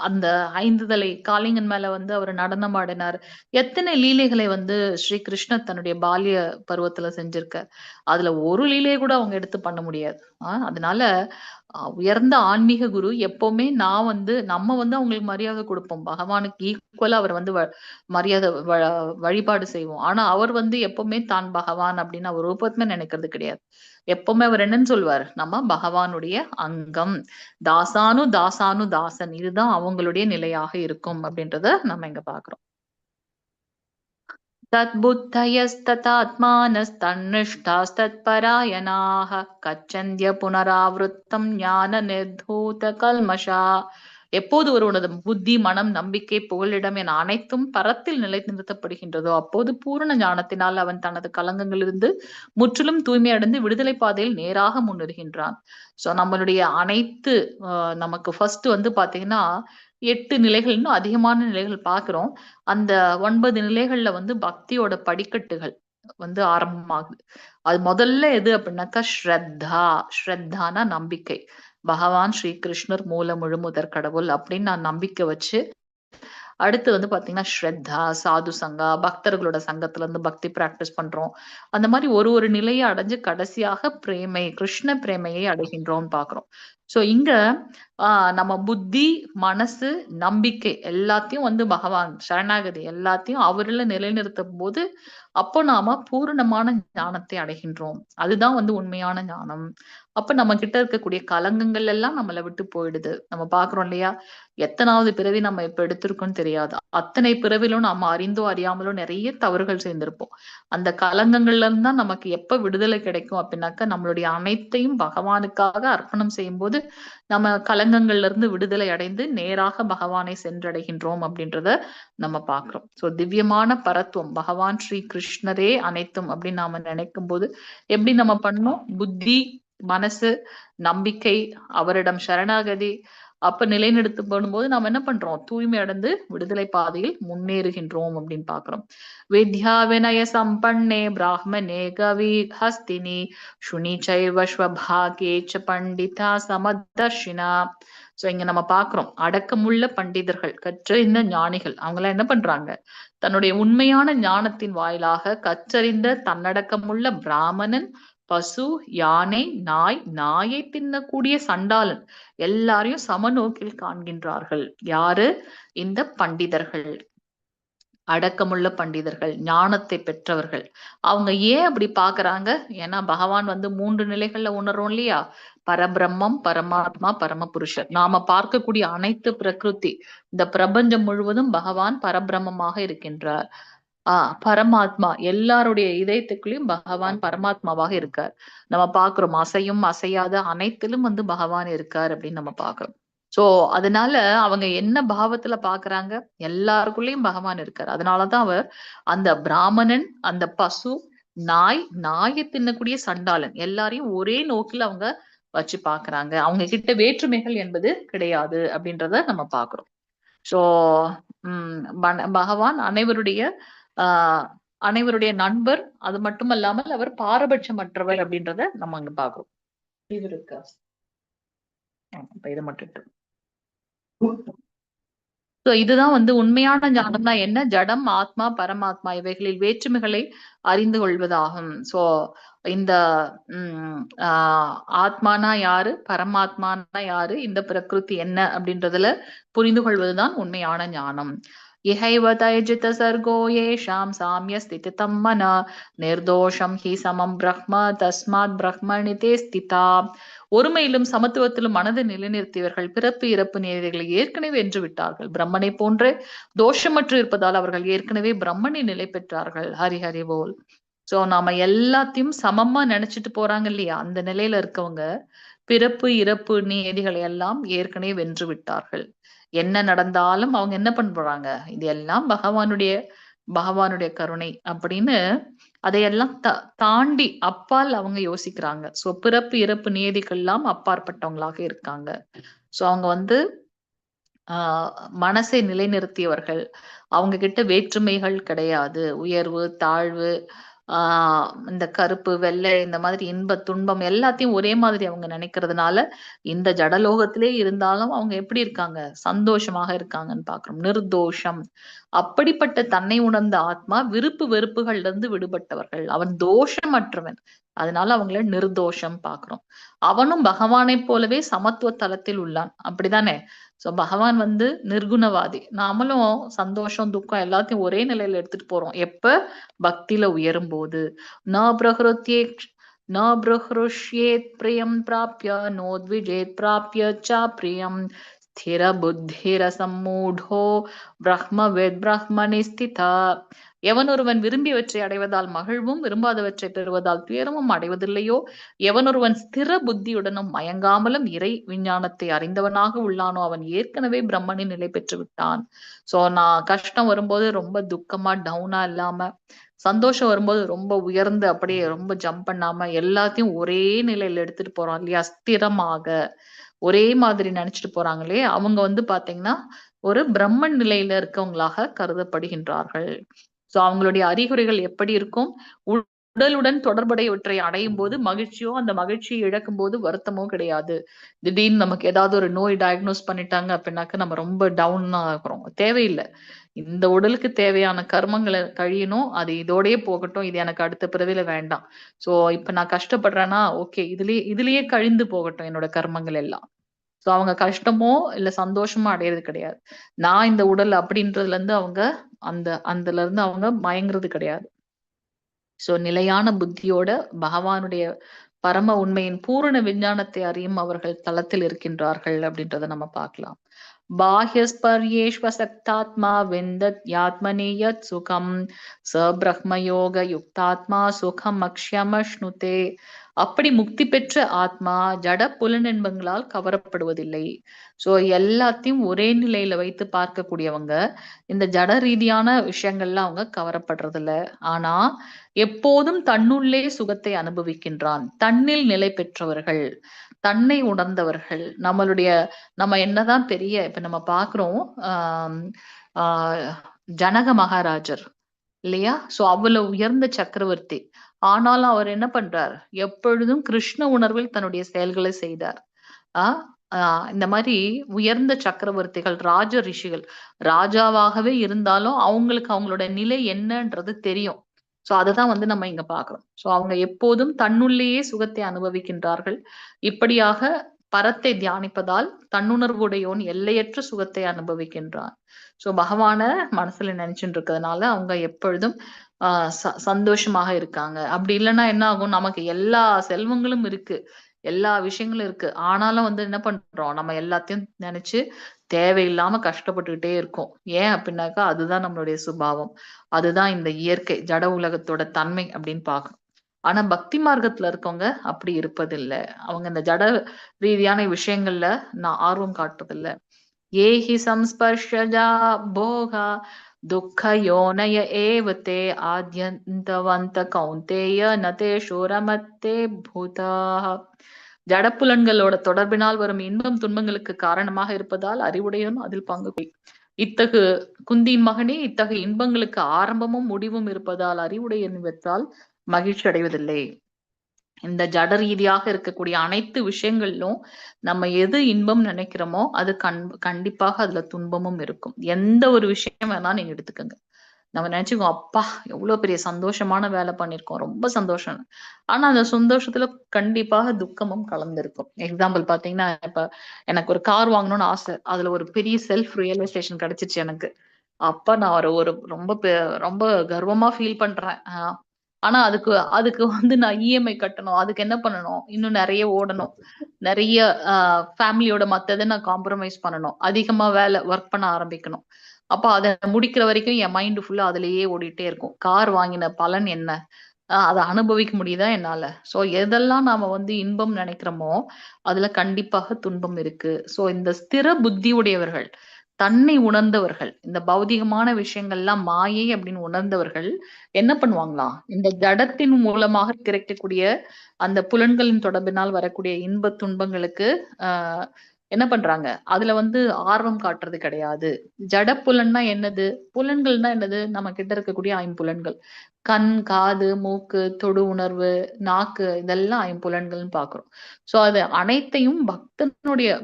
அந்த 5 தலை காளிங்கன் மேல அவர் நடனம் ஆடினார். எத்தனை லீலைகளை ஸ்ரீ கிருஷ்ணர் தன்னுடைய பால்ய பருவத்துல செஞ்சிருக்க, அதுல ஒரு லீலையை கூட அவங்க எடுத்து பண்ண முடியாது. அதனால உயர்ந்த ஆன்மீக குரு எப்பவுமே நம்ம அவங்களுக்கு மரியாதை கொடுப்போம், பகவானுக்கு ஈக்குவலா அவர் மரியாதை வழிபாடு செய்வோம். ஆனா அவர் எப்பவுமே தான் பகவான் அப்படின்னு அவர் ரூபத்துமே நினைக்கிறது கிடையாது. எப்பவுமே அவர் என்னன்னு சொல்வார், நம்ம பகவானுடைய அங்கம், தாசானு தாசன், இதுதான் அவங்களுடைய நிலையாக இருக்கும் அப்படின்றத நம்ம இங்க பாக்குறோம். தத்புத்தயஸ்ததாத்மானஸ்தன்னிஷ்டாஸ்தத்பராயணாः கச்சந்திய புனராவృத்தம் ஞான நிர்தூத கல்மஷா. எப்போது ஒருவனது புத்தி, மனம், நம்பிக்கை, புகலிடம் என அனைத்தும் பரத்தில் நிலை நிறுத்தப்படுகின்றதோ அப்போது பூரண ஞானத்தினால் அவன் தனது கலங்கங்களிலிருந்து முற்றிலும் தூய்மை அடைந்து விடுதலை பாதையில் நேராக முன்னேறுகின்றான். சோ நம்மளுடைய அனைத்து நமக்கு ஃபர்ஸ்ட் பாத்தீங்கன்னா 8 நிலைகள், இன்னும் அதிகமான நிலைகள் பாக்குறோம். அந்த 9 நிலைகள்ல பக்தியோட படிக்கட்டுகள் ஆரம்பமாகுது. அது முதல்ல எது அப்படின்னாக்கா ஸ்ரத்தானா நம்பிக்கை. பகவான் ஸ்ரீ கிருஷ்ணர் மூல முழுமுதற் கடவுள் அப்படின்னு நான் நம்பிக்கை வச்சு, அடுத்து பாத்தீங்கன்னா ஸ்ரத்தா, சாது சங்கா, பக்தர்களோட சங்கத்துல இருந்து பக்தி பிராக்டிஸ் பண்றோம். அந்த மாதிரி ஒரு நிலையை அடைஞ்சு கடைசியாக பிரேமை, கிருஷ்ண பிரேமையை அடைகின்றோம் பாக்குறோம். சோ இங்க நம்ம புத்தி, மனசு, நம்பிக்கை எல்லாத்தையும் பகவான் சரணாகதி எல்லாத்தையும் அவர்ல நிலைநிறுத்தும் போது அப்போ நாம பூரணமான ஞானத்தை அடைகின்றோம். அதுதான் உண்மையான ஞானம். அப்ப நம்ம கிட்ட இருக்கக்கூடிய கலங்கங்கள் எல்லாம் நம்மளை விட்டு போயிடுது. நம்ம பாக்குறோம் இல்லையா, எத்தனாவது பிறவி நம்ம இப்ப எடுத்திருக்கோம்னு தெரியாது. அத்தனை பிறவிலும் நம்ம அறிந்தோ அறியாமலோ நிறைய தவறுகள் செய்திருப்போம். அந்த கலங்கங்கள்ல இருந்து தான் நமக்கு எப்ப விடுதலை கிடைக்கும் அப்படின்னாக்கா, நம்மளுடைய அனைத்தையும் பகவானுக்காக அர்ப்பணம் செய்யும் போது நம்ம கலங்கங்கள்ல இருந்து விடுதலை அடைந்து நேராக பகவானை சென்றடைகின்றோம் அப்படின்றத நம்ம பாக்குறோம். சோ திவ்யமான பரத்துவம் பகவான் ஸ்ரீ கிருஷ்ணரே அனைத்தும் அப்படின்னு நாம நினைக்கும் போது எப்படி நம்ம பண்ணோம்? புத்தி, மனசு, நம்பிக்கை, அவரிடம் சரணாகதி அப்ப நிலைநிறுத்து பண்ணும்போது நாம என்ன பண்றோம்? தூய்மை அடைந்து விடுதலை பாதையில் முன்னேறுகின்றோம் அப்படின்னு பாக்குறோம். வித்யா வினய சம்பன்னே பிராஹ்மணே கவி ஹஸ்தினி சுனி சைவ ஸ்வபாகேச்ச பண்டிதா சமதர்ஷினா. சோ இங்க நம்ம பாக்குறோம் அடக்கமுள்ள பண்டிதர்கள், கற்றறிந்த ஞானிகள். அவங்க எல்லாம் என்ன பண்றாங்க? தன்னுடைய உண்மையான ஞானத்தின் வாயிலாக கற்றறிந்த தன்னடக்கமுள்ள பிராமணன், பசு, யானை, நாய், நாயை தின்னக்கூடிய சண்டாளன் எல்லாரையும் சமநோக்கில் காண்கின்றார்கள். யாரு? இந்த பண்டிதர்கள், அடக்கமுள்ள பண்டிதர்கள், ஞானத்தை பெற்றவர்கள். அவங்க ஏன் அப்படி பாக்குறாங்க? ஏன்னா பகவான் 3 நிலைகள்ல உணர்றோம் இல்லையா? பரபிரம்மம், பரமாத்மா, பரமபுருஷர். நாம பார்க்கக்கூடிய அனைத்து பிரகிருதி, இந்த பிரபஞ்சம் முழுவதும் பகவான் பரபிரம்மமாக இருக்கின்றார். பரமாத்மா எல்லாருடைய இதயத்துக்குள்ளயும் பகவான் பரமாத்மாவாக இருக்கார். நம்ம பாக்குறோம் அசையும் அசையாத அனைத்திலும் பகவான் இருக்கார் அப்படின்னு நம்ம பாக்குறோம். சோ அதனால அவங்க என்ன பாவத்துல பாக்குறாங்க? எல்லாருக்குள்ளயும் பகவான் இருக்காரு. அதனாலதான் அவர் அந்த பிராமணன், அந்த பசு, நாய், நாயை தின்னக்கூடிய சண்டாளன் எல்லாரையும் ஒரே நோக்கில் அவங்க வச்சு பாக்குறாங்க. அவங்க கிட்ட வேற்றுமைகள் என்பது கிடையாது அப்படின்றத நம்ம பாக்குறோம். சோ பகவான் அனைவருடைய நண்பர். அது மட்டுமல்லாமல் அவர் பாரபட்சமற்றவர் அப்படின்றத நம்ம அங்க பாக்குறோம். இது இருக்கா? இதை மட்டும் இதுதான் உண்மையான ஞானம்னா என்ன? ஜடம், ஆத்மா, பரமாத்மா இவைகளில் வேற்றுமைகளை அறிந்து கொள்வதாகும். சோ இந்த ஆத்மானா யாரு, பரமாத்மானா யாரு, இந்த பிரகிருதி என்ன அப்படின்றதுல புரிந்து கொள்வதுதான் உண்மையான ஞானம். இஹைவ தைஜித சர்கோ ஏஷாம் சாமிய ஸ்திதம் மன நிர்தோஷம் ஹி சமம் பிரஹ்ம தஸ்மாத் பிரஹ்மணி தே ஸ்திதா. ஒருமையிலும் சமத்துவத்திலும் மனதை நிலைநிறுத்தியவர்கள் பிறப்பு இறப்பு நிலைகளை ஏற்கனவே வென்று விட்டார்கள். பிரம்மனை போன்றே தோஷமற்று இருப்பதால் அவர்கள் ஏற்கனவே பிரம்மனை நிலை பெற்றார்கள். ஹரி ஹரி போல். சோ நாம எல்லாத்தையும் சமமா நினைச்சிட்டு போறாங்க இல்லையா? அந்த நிலையில இருக்கவங்க பிறப்பு இறப்பு நியதிகளை எல்லாம் ஏற்கனவே வென்று விட்டார்கள். என்ன நடந்தாலும் அவங்க என்ன பண்றாங்க? இது எல்லாம் பகவானுடைய கருணை அப்படின்னு அதையெல்லாம் தாண்டி அப்பால் அவங்க யோசிக்கிறாங்க. சோ பிறப்பு இறப்பு நியதிகள்லாம் அப்பாற்பட்டவங்களாக இருக்காங்க. சோ அவங்க மனசை நிலைநிறுத்தியவர்கள். அவங்க கிட்ட வேற்றுமைகள் கிடையாது. உயர்வு தாழ்வு, இந்த கருப்பு வெள்ளை, இந்த மாதிரி இன்ப துன்பம் எல்லாத்தையும் ஒரே மாதிரி அவங்க நினைக்கிறதுனால இந்த ஜடலோகத்திலே இருந்தாலும் அவங்க எப்படி இருக்காங்க? சந்தோஷமாக இருக்காங்கன்னு பாக்குறோம். நிர்தோஷம். அப்படிப்பட்ட தன்னை உணர்ந்த ஆத்மா விருப்பு வெறுப்புகள்ல இருந்து விடுபட்டவர்கள். அவன் தோஷமற்றவன். அதனால அவங்கள நிர்தோஷம் பாக்குறோம். அவனும் பகவானை போலவே சமத்துவ தலத்தில் உள்ளான். அப்படிதானே? சோ பகவான் நிர்குணவாதி. நாமளும் சந்தோஷம் துக்கம் எல்லாத்தையும் ஒரே நிலையில எடுத்துட்டு போறோம். எப்ப? பக்தியில உயரும் போது. ந பிரஹ்ருஷ்யேத் பிரியம் பிராப்ய நோத்விஜேத் பிராப்ய ச பிரியம் ஸ்திர புத்திர சம்மூடோ பிரஹ்மவேத் பிரஹ்மணி ஸ்திதா. எவன் ஒருவன் விரும்பியவற்றை அடைவதால் மகிழ்வும் விரும்பாதவற்றை பெறுவதால் துயரமும் அடைவதில்லையோ, எவன் ஒருவன் ஸ்திர புத்தியுடனும் மயங்காமலும் இறை விஞ்ஞானத்தை அறிந்தவனாக உள்ளானோ அவன் ஏற்கனவே பிரம்மனின் நிலை பெற்று விட்டான். சோ நான் கஷ்டம் வரும்போது ரொம்ப துக்கமா டவுனா இல்லாம, சந்தோஷம் வரும்போது ரொம்ப உயர்ந்து அப்படியே ரொம்ப ஜம்ப் பண்ணாம எல்லாத்தையும் ஒரே நிலையில எடுத்துட்டு போறோம் இல்லையா? ஸ்திரமாக ஒரே மாதிரி நினைச்சிட்டு போறாங்களே அவங்க பாத்தீங்கன்னா ஒரு பிரம்மன் நிலையில இருக்கவங்களாக கருதப்படுகின்றார்கள். சோ அவங்களுடைய அறிகுறிகள் எப்படி இருக்கும்? உடலுடன் தொடர்புடையவற்றை அடையும் போது மகிழ்ச்சியோ, அந்த மகிழ்ச்சியை இழக்கும் போது வருத்தமோ கிடையாது. திடீர்னு நமக்கு ஏதாவது ஒரு நோய் டயக்னோஸ் பண்ணிட்டாங்க அப்படின்னாக்க நம்ம ரொம்ப டவுன் ஆகுறோம். தேவையில்லை. இந்த உடலுக்கு தேவையான கர்மங்களை கழியணும், அது இதோடயே போகட்டும், இது எனக்கு அடுத்த பிறவில வேண்டாம். சோ இப்ப நான் கஷ்டப்படுறேன்னா ஓகே, இதுலயே கழிந்து போகட்டும் என்னோட கர்மங்கள் எல்லாம். சோ அவங்க கஷ்டமோ இல்ல சந்தோஷமோ அடையிறது கிடையாது. நான் இந்த உடல் அப்படின்றதுல இருந்து அதுல இருந்து அவங்க மயங்குறது கிடையாது. சோ நிலையான புத்தியோட பகவானுடைய பரம உண்மையின் பூரண விஞ்ஞானத்தை அறியும் அவர்கள் தளத்தில் இருக்கின்றார்கள் அப்படின்றத நம்ம பார்க்கலாம். பாஹ்யஸ்பர்யேஷ்வசக்தாத்மா விந்தத் யாத்மனி யத் சுகம் ச பிரஹ்மயோக யுக்தாத்மா சுகம் அக்ஷ்யமஷ்ணுதே. அப்படி முக்தி பெற்ற ஆத்மா ஜட புலனின்பங்களால் கவரப்படுவதில்லை. சோ எல்லாத்தையும் ஒரே நிலையில வைத்து பார்க்கக்கூடியவங்க இந்த ஜட ரீதியான விஷயங்கள்ல அவங்க கவரப்படுறது இல்ல. ஆனா எப்போதும் தன்னுள்ளே சுகத்தை அனுபவிக்கின்றான். தன்னில் நிலை பெற்றவர்கள், தன்னை உணர்ந்தவர்கள். நம்ம என்னதான் பெரிய இப்ப நம்ம பாக்குறோம். ஆஹ் ஆஹ் ஜனக மகாராஜர் இல்லையா? சோ அவ்வளவு உயர்ந்த சக்கரவர்த்தி. ஆனாலும் அவர் என்ன பண்றார்? எப்பொழுதும் கிருஷ்ண உணர்வில் தன்னுடைய செயல்களை செய்தார். இந்த மாதிரி உயர்ந்த சக்கரவர்த்திகள், ராஜ ரிஷிகள் ராஜாவாகவே இருந்தாலும் அவங்களுக்கு அவங்களோட நிலை என்னன்றது தெரியும். சோ அதுதான் நம்ம இங்க பாக்குறோம். சோ அவங்க எப்போதும் தன்னுள்ளேயே சுகத்தை அனுபவிக்கின்றார்கள். இப்படியாக பரத்தை தியானிப்பதால் தன்னுணர்வுடையோன் எல்லையற்ற சுகத்தை அனுபவிக்கின்றான். சோ பகவான மனசுல நினைச்சுட்டு இருக்கிறதுனால அவங்க எப்பொழுதும் சந்தோஷமாக இருக்காங்க. அப்படி இல்லைன்னா என்ன ஆகும்? நமக்கு எல்லா செல்வங்களும் இருக்கு, எல்லா விஷயங்களும் இருக்கு. ஆனாலும் என்ன பண்றோம்? நம்ம எல்லாத்தையும் நினைச்சு தேவையில்லாம கஷ்டப்பட்டுக்கிட்டே இருக்கோம். ஏன் அப்படின்னாக்கா அதுதான் நம்மளுடைய சுபாவம், அதுதான் இந்த இயற்கை ஜட உலகத்தோட தன்மை அப்படின்னு பாக்கணும். ஆனா பக்தி மார்க்கத்துல இருக்கவங்க அப்படி இருப்பதில்லை. அவங்க இந்த ஜட ரீதியான விஷயங்கள்ல நான் ஆர்வம் காட்டுறதில்லை. ஏஹி சம்ஸ்பர்ஷஜா போகா துக்க யோனய ஏவத்தே ஆத்யந்தவந்த கௌந்தேய நதேஷு ரமத்தே பூதாக. ஜடப்புலன்களோட தொடர்பினால் வரும் இன்பம் துன்பங்களுக்கு காரணமாக இருப்பதால் அறிவுடையவன் அதில் பங்கு. இத்தகு குந்தியின் மகனே, இத்தகு இன்பங்களுக்கு ஆரம்பமும் முடிவும் இருப்பதால் அறிவுடையன் இவற்றால் மகிழ்ச்சி அடைவதில்லை. இந்த ஜட ரீதியாக இருக்கக்கூடிய அனைத்து விஷயங்களிலும் நம்ம எது இன்பம் நினைக்கிறோமோ அது கண்டிப்பாக அதுல துன்பமும் இருக்கும். எந்த ஒரு விஷயம் வேணா நீங்க எடுத்துக்கோங்க. நம்ம நினைச்சுக்கோ, அப்பா எவ்வளவு பெரிய சந்தோஷமான வேலை பண்ணிருக்கோம், ரொம்ப சந்தோஷம். ஆனா அந்த சந்தோஷத்துல கண்டிப்பாக துக்கமும் கலந்துருக்கும். எக்ஸாம்பிள் பாத்தீங்கன்னா, இப்ப எனக்கு ஒரு கார் வாங்கணும்னு ஆசை, அதுல ஒரு பெரிய செல்ஃப் ரியலைசேஷன் கிடைச்சிச்சு எனக்கு. அப்ப நான் ஒரு ரொம்ப ரொம்ப கர்வமா ஃபீல் பண்றேன். ஆனா அதுக்கு நான் இஎம்ஐ கட்டணும், அதுக்கு என்ன பண்ணணும், இன்னும் நிறைய ஓடணும், நிறைய ஃபேமிலியோட மத்ததை நான் காம்ப்ரமைஸ் பண்ணணும், அதிகமா ஒர்க் பண்ண ஆரம்பிக்கணும். அப்ப அதை முடிக்கிற வரைக்கும் என் மைண்ட் ஃபுல்லா அதுலயே ஓடிட்டே இருக்கும். கார் வாங்கின பலன் என்ன? அதை அனுபவிக்க முடியுதா என்னால? சோ எதெல்லாம் நாம இன்பம் நினைக்கிறோமோ அதுல கண்டிப்பாக துன்பம் இருக்கு. சோ இந்த ஸ்திர புத்தி உடையவர்கள், தன்னை உணர்ந்தவர்கள், இந்த பௌதிகமான விஷயங்கள்லாம் மாயை அப்படின்னு உணர்ந்தவர்கள் என்ன பண்ணுவாங்களாம்? இந்த ஜடத்தின் மூலமாக கிடைக்கக்கூடிய அந்த புலன்களின் தொடர்பினால் வரக்கூடிய இன்ப துன்பங்களுக்கு என்ன பண்றாங்க? அதுல ஆர்வம் காட்டுறது கிடையாது. ஜட புலன்னா என்னது? புலன்கள்னா என்னது? நம்ம கிட்ட இருக்கக்கூடிய ஐம்புலன்கள், கண், காது, மூக்கு, தொடு உணர்வு, நாக்கு, இதெல்லாம் ஐம்புலன்கள்னு பாக்குறோம். சோ அது அனைத்தையும்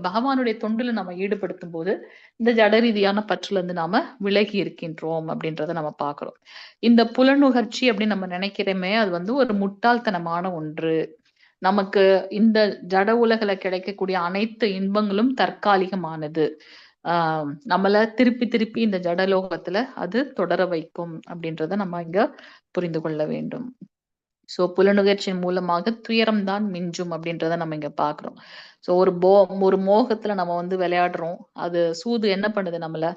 பகவானுடைய தொண்டுல நம்ம ஈடுபடுத்தும் போது இந்த ஜட ரீதியான பற்றுல நாம விலகி இருக்கின்றோம் அப்படின்றத நம்ம பாக்குறோம். இந்த புலனுகர்ச்சி அப்படின்னு நம்ம நினைக்கிறோமே, அது ஒரு முட்டாள்தனமான ஒன்று. நமக்கு இந்த ஜட உலகில கிடைக்கக்கூடிய அனைத்து இன்பங்களும் தற்காலிகமானது. நம்மள திருப்பி திருப்பி இந்த ஜடலோகத்துல அது தொடர வைக்கும் அப்படின்றத நம்ம இங்க புரிந்து கொள்ள வேண்டும். சோ புலனுகர்ச்சியின் மூலமாக துயரம் தான் மிஞ்சும் அப்படின்றத நம்ம இங்க பாக்குறோம். சோ ஒரு மோகத்துல நம்ம விளையாடுறோம், அது சூது என்ன பண்ணுது நம்மள?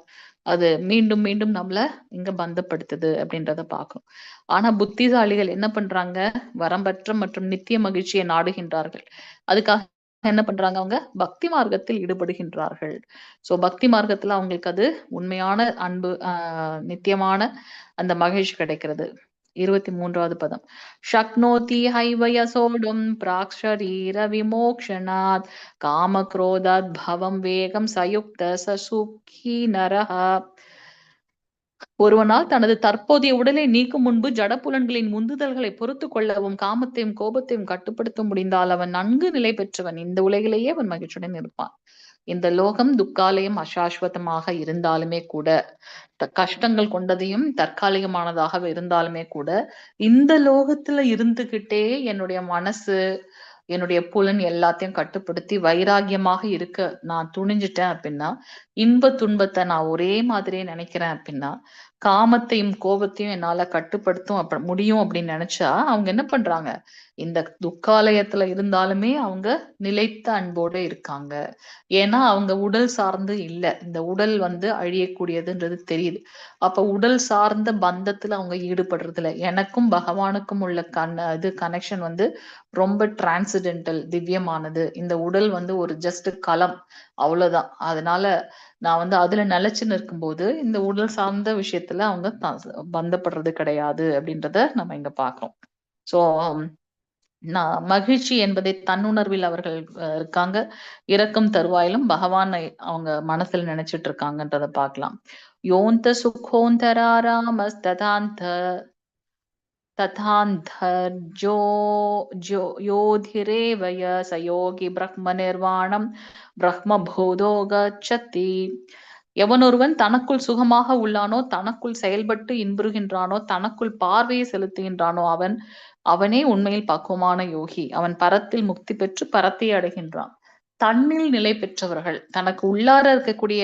அது மீண்டும் மீண்டும் நம்மள இங்க பந்தப்படுத்துது அப்படின்றத பாக்குறோம். ஆனா புத்திசாலிகள் என்ன பண்றாங்க? வரம்பற்ற மற்றும் நித்திய மகிழ்ச்சியை நாடுகின்றார்கள். அதுக்காக என்ன பண்றாங்க? அவங்க பக்தி மார்க்கத்தில் ஈடுபடுகின்றார்கள். சோ பக்தி மார்க்கத்துல அவங்களுக்கு அது உண்மையான அன்பு, நித்தியமான அந்த மகிழ்ச்சி கிடைக்கிறது. 23வது பதம். ஷக்னோதி ஹைவய சோடும் பிராக் ஷரீர விமோக்ஷனாத் காம குரோதாத் பவம் வேகம் சயுக்த சசுகி நரஹா. ஒருவனால் தனது தற்போதைய உடலை நீக்கும் முன்பு ஜடப்புலன்களின் முந்துதல்களை பொறுத்து கொள்ளவும் காமத்தையும் கோபத்தையும் கட்டுப்படுத்த முடிந்தால் அவன் நன்கு நிலை பெற்றவன். இந்த உலகிலேயே அவன் மகிழ்ச்சியுடன் இருப்பான். இந்த லோகம் துக்காலயம் அசாஸ்வதமாக இருந்தாலுமே கூட, கஷ்டங்கள் கொண்டதையும் தற்காலிகமானதாக இருந்தாலுமே கூட, இந்த லோகத்துல இருந்துகிட்டே என்னுடைய மனசு, என்னுடைய புலன் எல்லாத்தையும் கட்டுப்படுத்தி வைராகியமாக இருக்க நான் துணிஞ்சிட்டேன் அப்படின்னா, இன்ப துன்பத்தை நான் ஒரே மாதிரியே நினைக்கிறேன் அப்படின்னா, காமத்தையும் கோபத்தையும் என்னால கட்டுப்படுத்தும் முடியும் அப்படின்னு நினைச்சா அவங்க என்ன பண்றாங்க? இந்த துக்காலயத்துல இருந்தாலுமே அவங்க நிலைத்த அன்போட இருக்காங்க. ஏன்னா அவங்க உடல் சார்ந்து இல்ல, இந்த உடல் வந்து அழியக்கூடியதுன்றது தெரியுது. அப்ப உடல் சார்ந்த பந்தத்துல அவங்க ஈடுபடுறது இல்ல. எனக்கும் பகவானுக்கும் உள்ள கனெக்ஷன் வந்து ரொம்ப டிரான்சிடென்டல், திவ்யமானது. இந்த உடல் வந்து ஒரு ஜஸ்ட் களம், அவ்வளவுதான். அதனால நான் வந்து அதுல நிலைச்சு நிற்கும்போது இந்த உடல் சார்ந்த விஷயத்துல அவங்க பந்தப்படுறது கிடையாது அப்படின்றத நம்ம இங்க பாக்குறோம். சோ மகிழ்ச்சி என்பதை தன்னுணர்வில் அவர்கள் இருக்காங்க. இரக்கம் தருவாயிலும் பகவானை அவங்க மனசுல நினைச்சிட்டு இருக்காங்கன்றத பார்க்கலாம். யோந்த சுகோந்தராராமஸ்ததாந்த ததாந்தர்ஜோ யோதிரேவய சயோகி பிரம்ம நிர்வாணம் பிரம்ம பூதோ கச்சதி. எவனொருவன் தனக்குள் சுகமாக உள்ளானோ, தனக்குள் செயல்பட்டு இன்புறுகின்றானோ, தனக்குள் பார்வையை செலுத்துகின்றானோ அவனே உண்மையில் பக்குவமான யோகி. அவன் பரத்தில் முக்தி பெற்று பரத்தை அடைகின்றான். தன்னில் நிலை பெற்றவர்கள், தனக்கு உள்ளார இருக்கக்கூடிய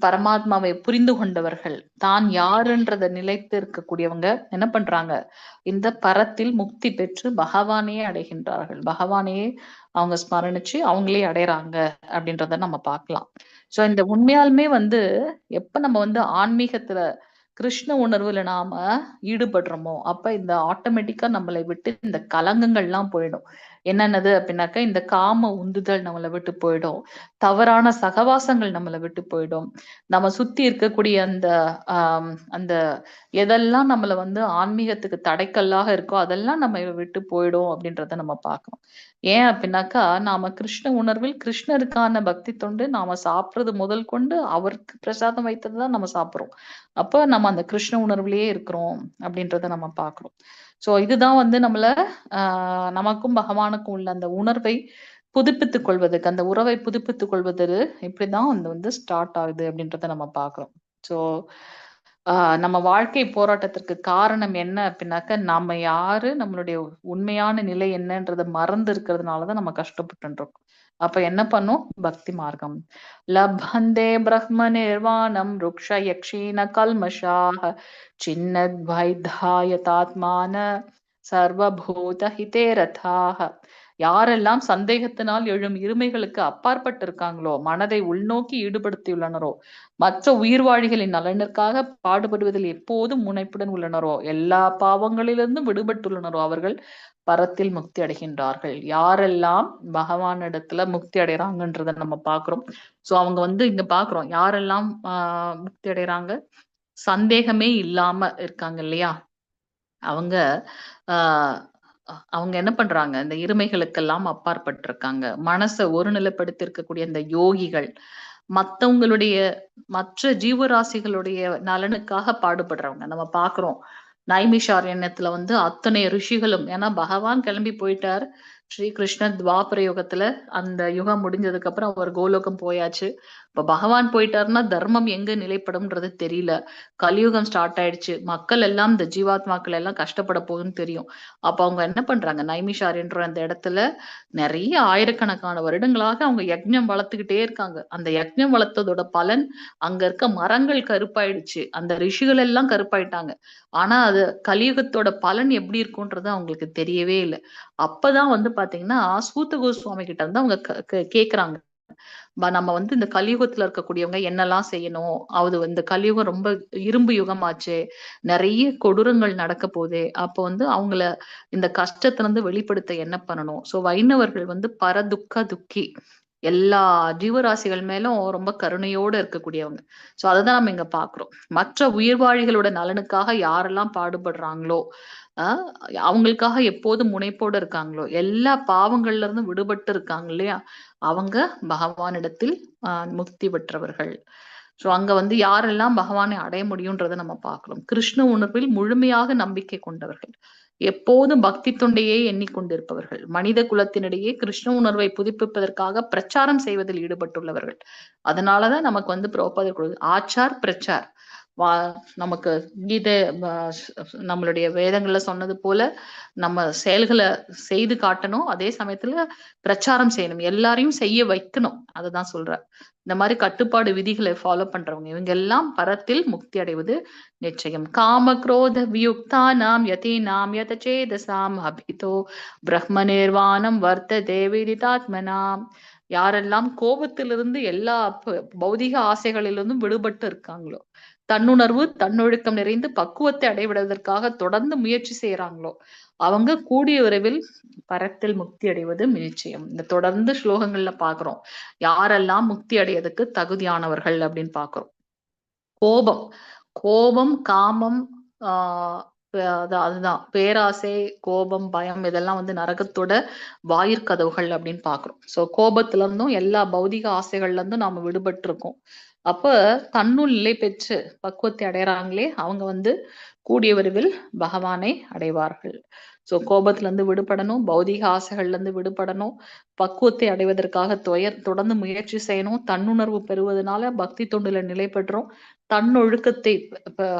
பரமாத்மாவை புரிந்து கொண்டவர்கள், தான் யாருன்றத நிலைத்து இருக்கக்கூடியவங்க என்ன பண்றாங்க, இந்த பரத்தில் முக்தி பெற்று பகவானையே அடைகின்றார்கள். பகவானையே அவங்க ஸ்மரணிச்சு அவங்களே அடைறாங்க அப்படின்றத நம்ம பார்க்கலாம். சோ இந்த உண்மையாலுமே வந்து எப்ப நம்ம வந்து ஆன்மீகத்துல கிருஷ்ண உணர்வுல நாம ஈடுபடுறோமோ, அப்ப இந்த ஆட்டோமேட்டிக்கா நம்மளை விட்டு இந்த கலங்கங்கள்லாம் போயிடும். என்னென்னது அப்படின்னாக்கா, இந்த காம உந்துதல் நம்மளை விட்டு போயிடும், தவறான சகவாசங்கள் நம்மளை விட்டு போயிடும், நம்ம சுத்தி இருக்கக்கூடிய அந்த எதெல்லாம் நம்மளை வந்து ஆன்மீகத்துக்கு தடைக்கல்லாக இருக்கோ அதெல்லாம் நம்ம விட்டு போயிடும் அப்படின்றத நம்ம பார்க்கணும். ஏன் அப்படின்னாக்கா, நாம கிருஷ்ண உணர்வில் கிருஷ்ணருக்கான பக்தி தொண்டு நாம சாப்பிடுறது முதல் கொண்டு அவருக்கு பிரசாதம் வைத்ததுதான் நம்ம சாப்பிடுறோம். அப்ப நம்ம அந்த கிருஷ்ண உணர்வுலயே இருக்கிறோம் அப்படின்றத நம்ம பார்க்கிறோம். சோ இதுதான் வந்து நம்மள நமக்கும் பகவானுக்கும் உள்ள அந்த உணர்வை புதுப்பித்துக் கொள்வதற்கு, அந்த உறவை புதுப்பித்துக் கொள்வது இப்படிதான் அந்த வந்து ஸ்டார்ட் ஆகுது அப்படின்றத நம்ம பார்க்கிறோம். சோ நம்ம வாழ்க்கை போராட்டத்திற்கு காரணம் என்ன அப்படின்னாக்க, நாம யாரு, நம்மளுடைய உண்மையான நிலை என்னன்றதை மறந்து இருக்கிறதுனாலதான் நம்ம கஷ்டப்பட்டு இருக்கோம். அப்ப என்ன பண்ணும், பக்தி மார்க்கம். லபந்தே பிரம்ம நிர்வாணம் ருக்ஷ யக்ஷீன கல்மஷாஹ சின்னத் வைத்தாயதாத்மான சர்வபூத ஹிதே ரதாஹ. யாரெல்லாம் சந்தேகத்தினால் எழும் இருமைகளுக்கு அப்பாற்பட்டு இருக்காங்களோ, மனதை உள்நோக்கி ஈடுபடுத்தியுள்ளனரோ, மற்ற உயிர்வாழிகளின் நலனிற்காக பாடுபடுவதில் எப்போதும் முனைப்புடன் உள்ளனரோ, எல்லா பாவங்களிலிருந்தும் விடுபட்டுள்ளனரோ, அவர்கள் பரத்தில் முக்தி அடைகின்றார்கள். யாரெல்லாம் பகவானிடத்துல முக்தி அடைறாங்கன்றத நம்ம பாக்குறோம். சோ அவங்க வந்து இங்க பாக்குறோம் யாரெல்லாம் முக்தி அடைறாங்க, சந்தேகமே இல்லாம இருக்காங்க இல்லையா, அவங்க அவங்க என்ன பண்றாங்க, இந்த இருமைகளுக்கெல்லாம் அப்பாற்பட்டிருக்காங்க. மனசை ஒருநிலைப்படுத்தி இருக்கக்கூடிய இந்த யோகிகள் மற்ற ஜீவராசிகளுடைய நலனுக்காக பாடுபடுறவங்க நம்ம பாக்குறோம். நைமிஷாரண்யத்துல வந்து அத்தனை ரிஷிகளும், ஏன்னா பகவான் கிளம்பி போயிட்டார். ஸ்ரீ கிருஷ்ணர் துவாபர யுகத்துல அந்த யுகம் முடிஞ்சதுக்கு அப்புறம் அவர் கோலோகம் போயாச்சு. இப்ப பகவான் போயிட்டாருன்னா தர்மம் எங்க நிலைப்படும்ன்றது தெரியல. கலியுகம் ஸ்டார்ட் ஆயிடுச்சு. மக்கள் எல்லாம், இந்த ஜீவாத்மாக்கள் எல்லாம் கஷ்டப்பட போகுதுன்னு தெரியும். அப்ப அவங்க என்ன பண்றாங்க, நைமிஷாரன்ற அந்த இடத்துல நிறைய ஆயிரக்கணக்கான வருடங்களாக அவங்க யக்ஞம் வளர்த்துக்கிட்டே இருக்காங்க. அந்த யக்ஞம் வளர்த்ததோட பலன் அங்க இருக்க மரங்கள் கருப்பாயிடுச்சு, அந்த ரிஷிகள் எல்லாம் கருப்பாயிட்டாங்க. ஆனா அது கலியுகத்தோட பலன் எப்படி இருக்கும்ன்றது அவங்களுக்கு தெரியவே இல்லை. அப்பதான் வந்து பாத்தீங்கன்னா சூத்த கோஸ்வாமி கிட்ட வந்து அவங்க கேக்குறாங்க, நம்ம வந்து இந்த கலியுகத்துல இருக்கக்கூடியவங்க என்னெல்லாம் செய்யணும், அது இந்த கலியுகம் ரொம்ப இரும்பு யுகமாச்சு, நிறைய கொடூரங்கள் நடக்க போதே, அப்போ வந்து அவங்கள இந்த கஷ்டத்துல இருந்து வெளிப்படுத்த என்ன பண்ணணும். சோ வைணவர்கள் வந்து பரதுக்க துக்கி, எல்லா ஜீவராசிகள் மேலும் ரொம்ப கருணையோட இருக்கக்கூடியவங்க. சோ அததான் நம்ம இங்க பாக்குறோம். மற்ற உயிர்வாழிகளோட நலனுக்காக யாரெல்லாம் பாடுபடுறாங்களோ, அவங்களுக்காக எப்போதும் முனைப்போடு இருக்காங்களோ, எல்லா பாவங்கள்ல இருந்து விடுபட்டு இருக்காங்க இல்லையா, அவங்க பகவானிடத்தில் முக்தி பெற்றவர்கள். சோ அங்க வந்து யாரெல்லாம் பகவானை அடைய முடியும்ன்றதை நம்ம பார்க்கிறோம். கிருஷ்ண உணர்வில் முழுமையாக நம்பிக்கை கொண்டவர்கள், எப்போதும் பக்தி தொண்டையே எண்ணிக்கொண்டிருப்பவர்கள், மனித குலத்தினிடையே கிருஷ்ண உணர்வை புதுப்பிப்பதற்காக பிரச்சாரம் செய்வதில் ஈடுபட்டுள்ளவர்கள். அதனாலதான் நமக்கு வந்து பிரபுபாதர் ஆச்சார் பிரச்சார், நமக்கு கீதை நம்மளுடைய வேதங்கள்ல சொன்னது போல நம்ம செயல்களை செய்து காட்டணும், அதே சமயத்துல பிரச்சாரம் செய்யணும், எல்லாரையும் செய்ய வைக்கணும். அதுதான் சொல்ற. இந்த மாதிரி கட்டுப்பாடு விதிகளை ஃபாலோ பண்றவங்க இவங்க எல்லாம் பரத்தில் முக்தி அடைவது நிச்சயம். காம குரோத வியுக்தானாம் யதீனாம் யதசேதசாம் அபிதோ பிரம்ம நிர்வாணம் வர்த்ததே விதிதாத்மனாம். யாரெல்லாம் கோபத்திலிருந்து எல்லா பௌதிக ஆசைகளிலிருந்தும் விடுபட்டு இருக்காங்களோ, தன்னுணர்வு தன்னொழுக்கம் நிறைந்து பக்குவத்தை அடைவதற்காக தொடர்ந்து முயற்சி செய்யறாங்களோ, அவங்க கூடிய விரைவில் பரத்தில் முக்தி அடைவது நிச்சயம். இந்த தொடர்ந்து ஸ்லோகங்கள்ல பாக்குறோம் யாரெல்லாம் முக்தி அடையதுக்கு தகுதியானவர்கள் அப்படின்னு பாக்குறோம். கோபம், காமம், அதுதான் பேராசை, கோபம், பயம், இதெல்லாம் வந்து நரகத்தோட வாயிற்கதவுகள் அப்படின்னு பாக்குறோம். சோ கோபத்துல இருந்தும் எல்லா பௌதிக ஆசைகள்ல இருந்தும் நாம விடுபட்டு இருக்கோம். அப்ப தன்னுள் நிலை பெற்று பக்குவத்தை அடையறாங்களே அவங்க வந்து கூடிய விரைவில் பகவானை அடைவார்கள். சோ கோபத்துல இருந்து விடுபடணும், பௌதிக ஆசைகள்ல இருந்து விடுபடணும், பக்குவத்தை அடைவதற்காக தொடர்ந்து முயற்சி செய்யணும், தன்னுணர்வு பெறுவதனால பக்தி தொண்டுல நிலை பெற்றோம், தன்னொழுக்கத்தை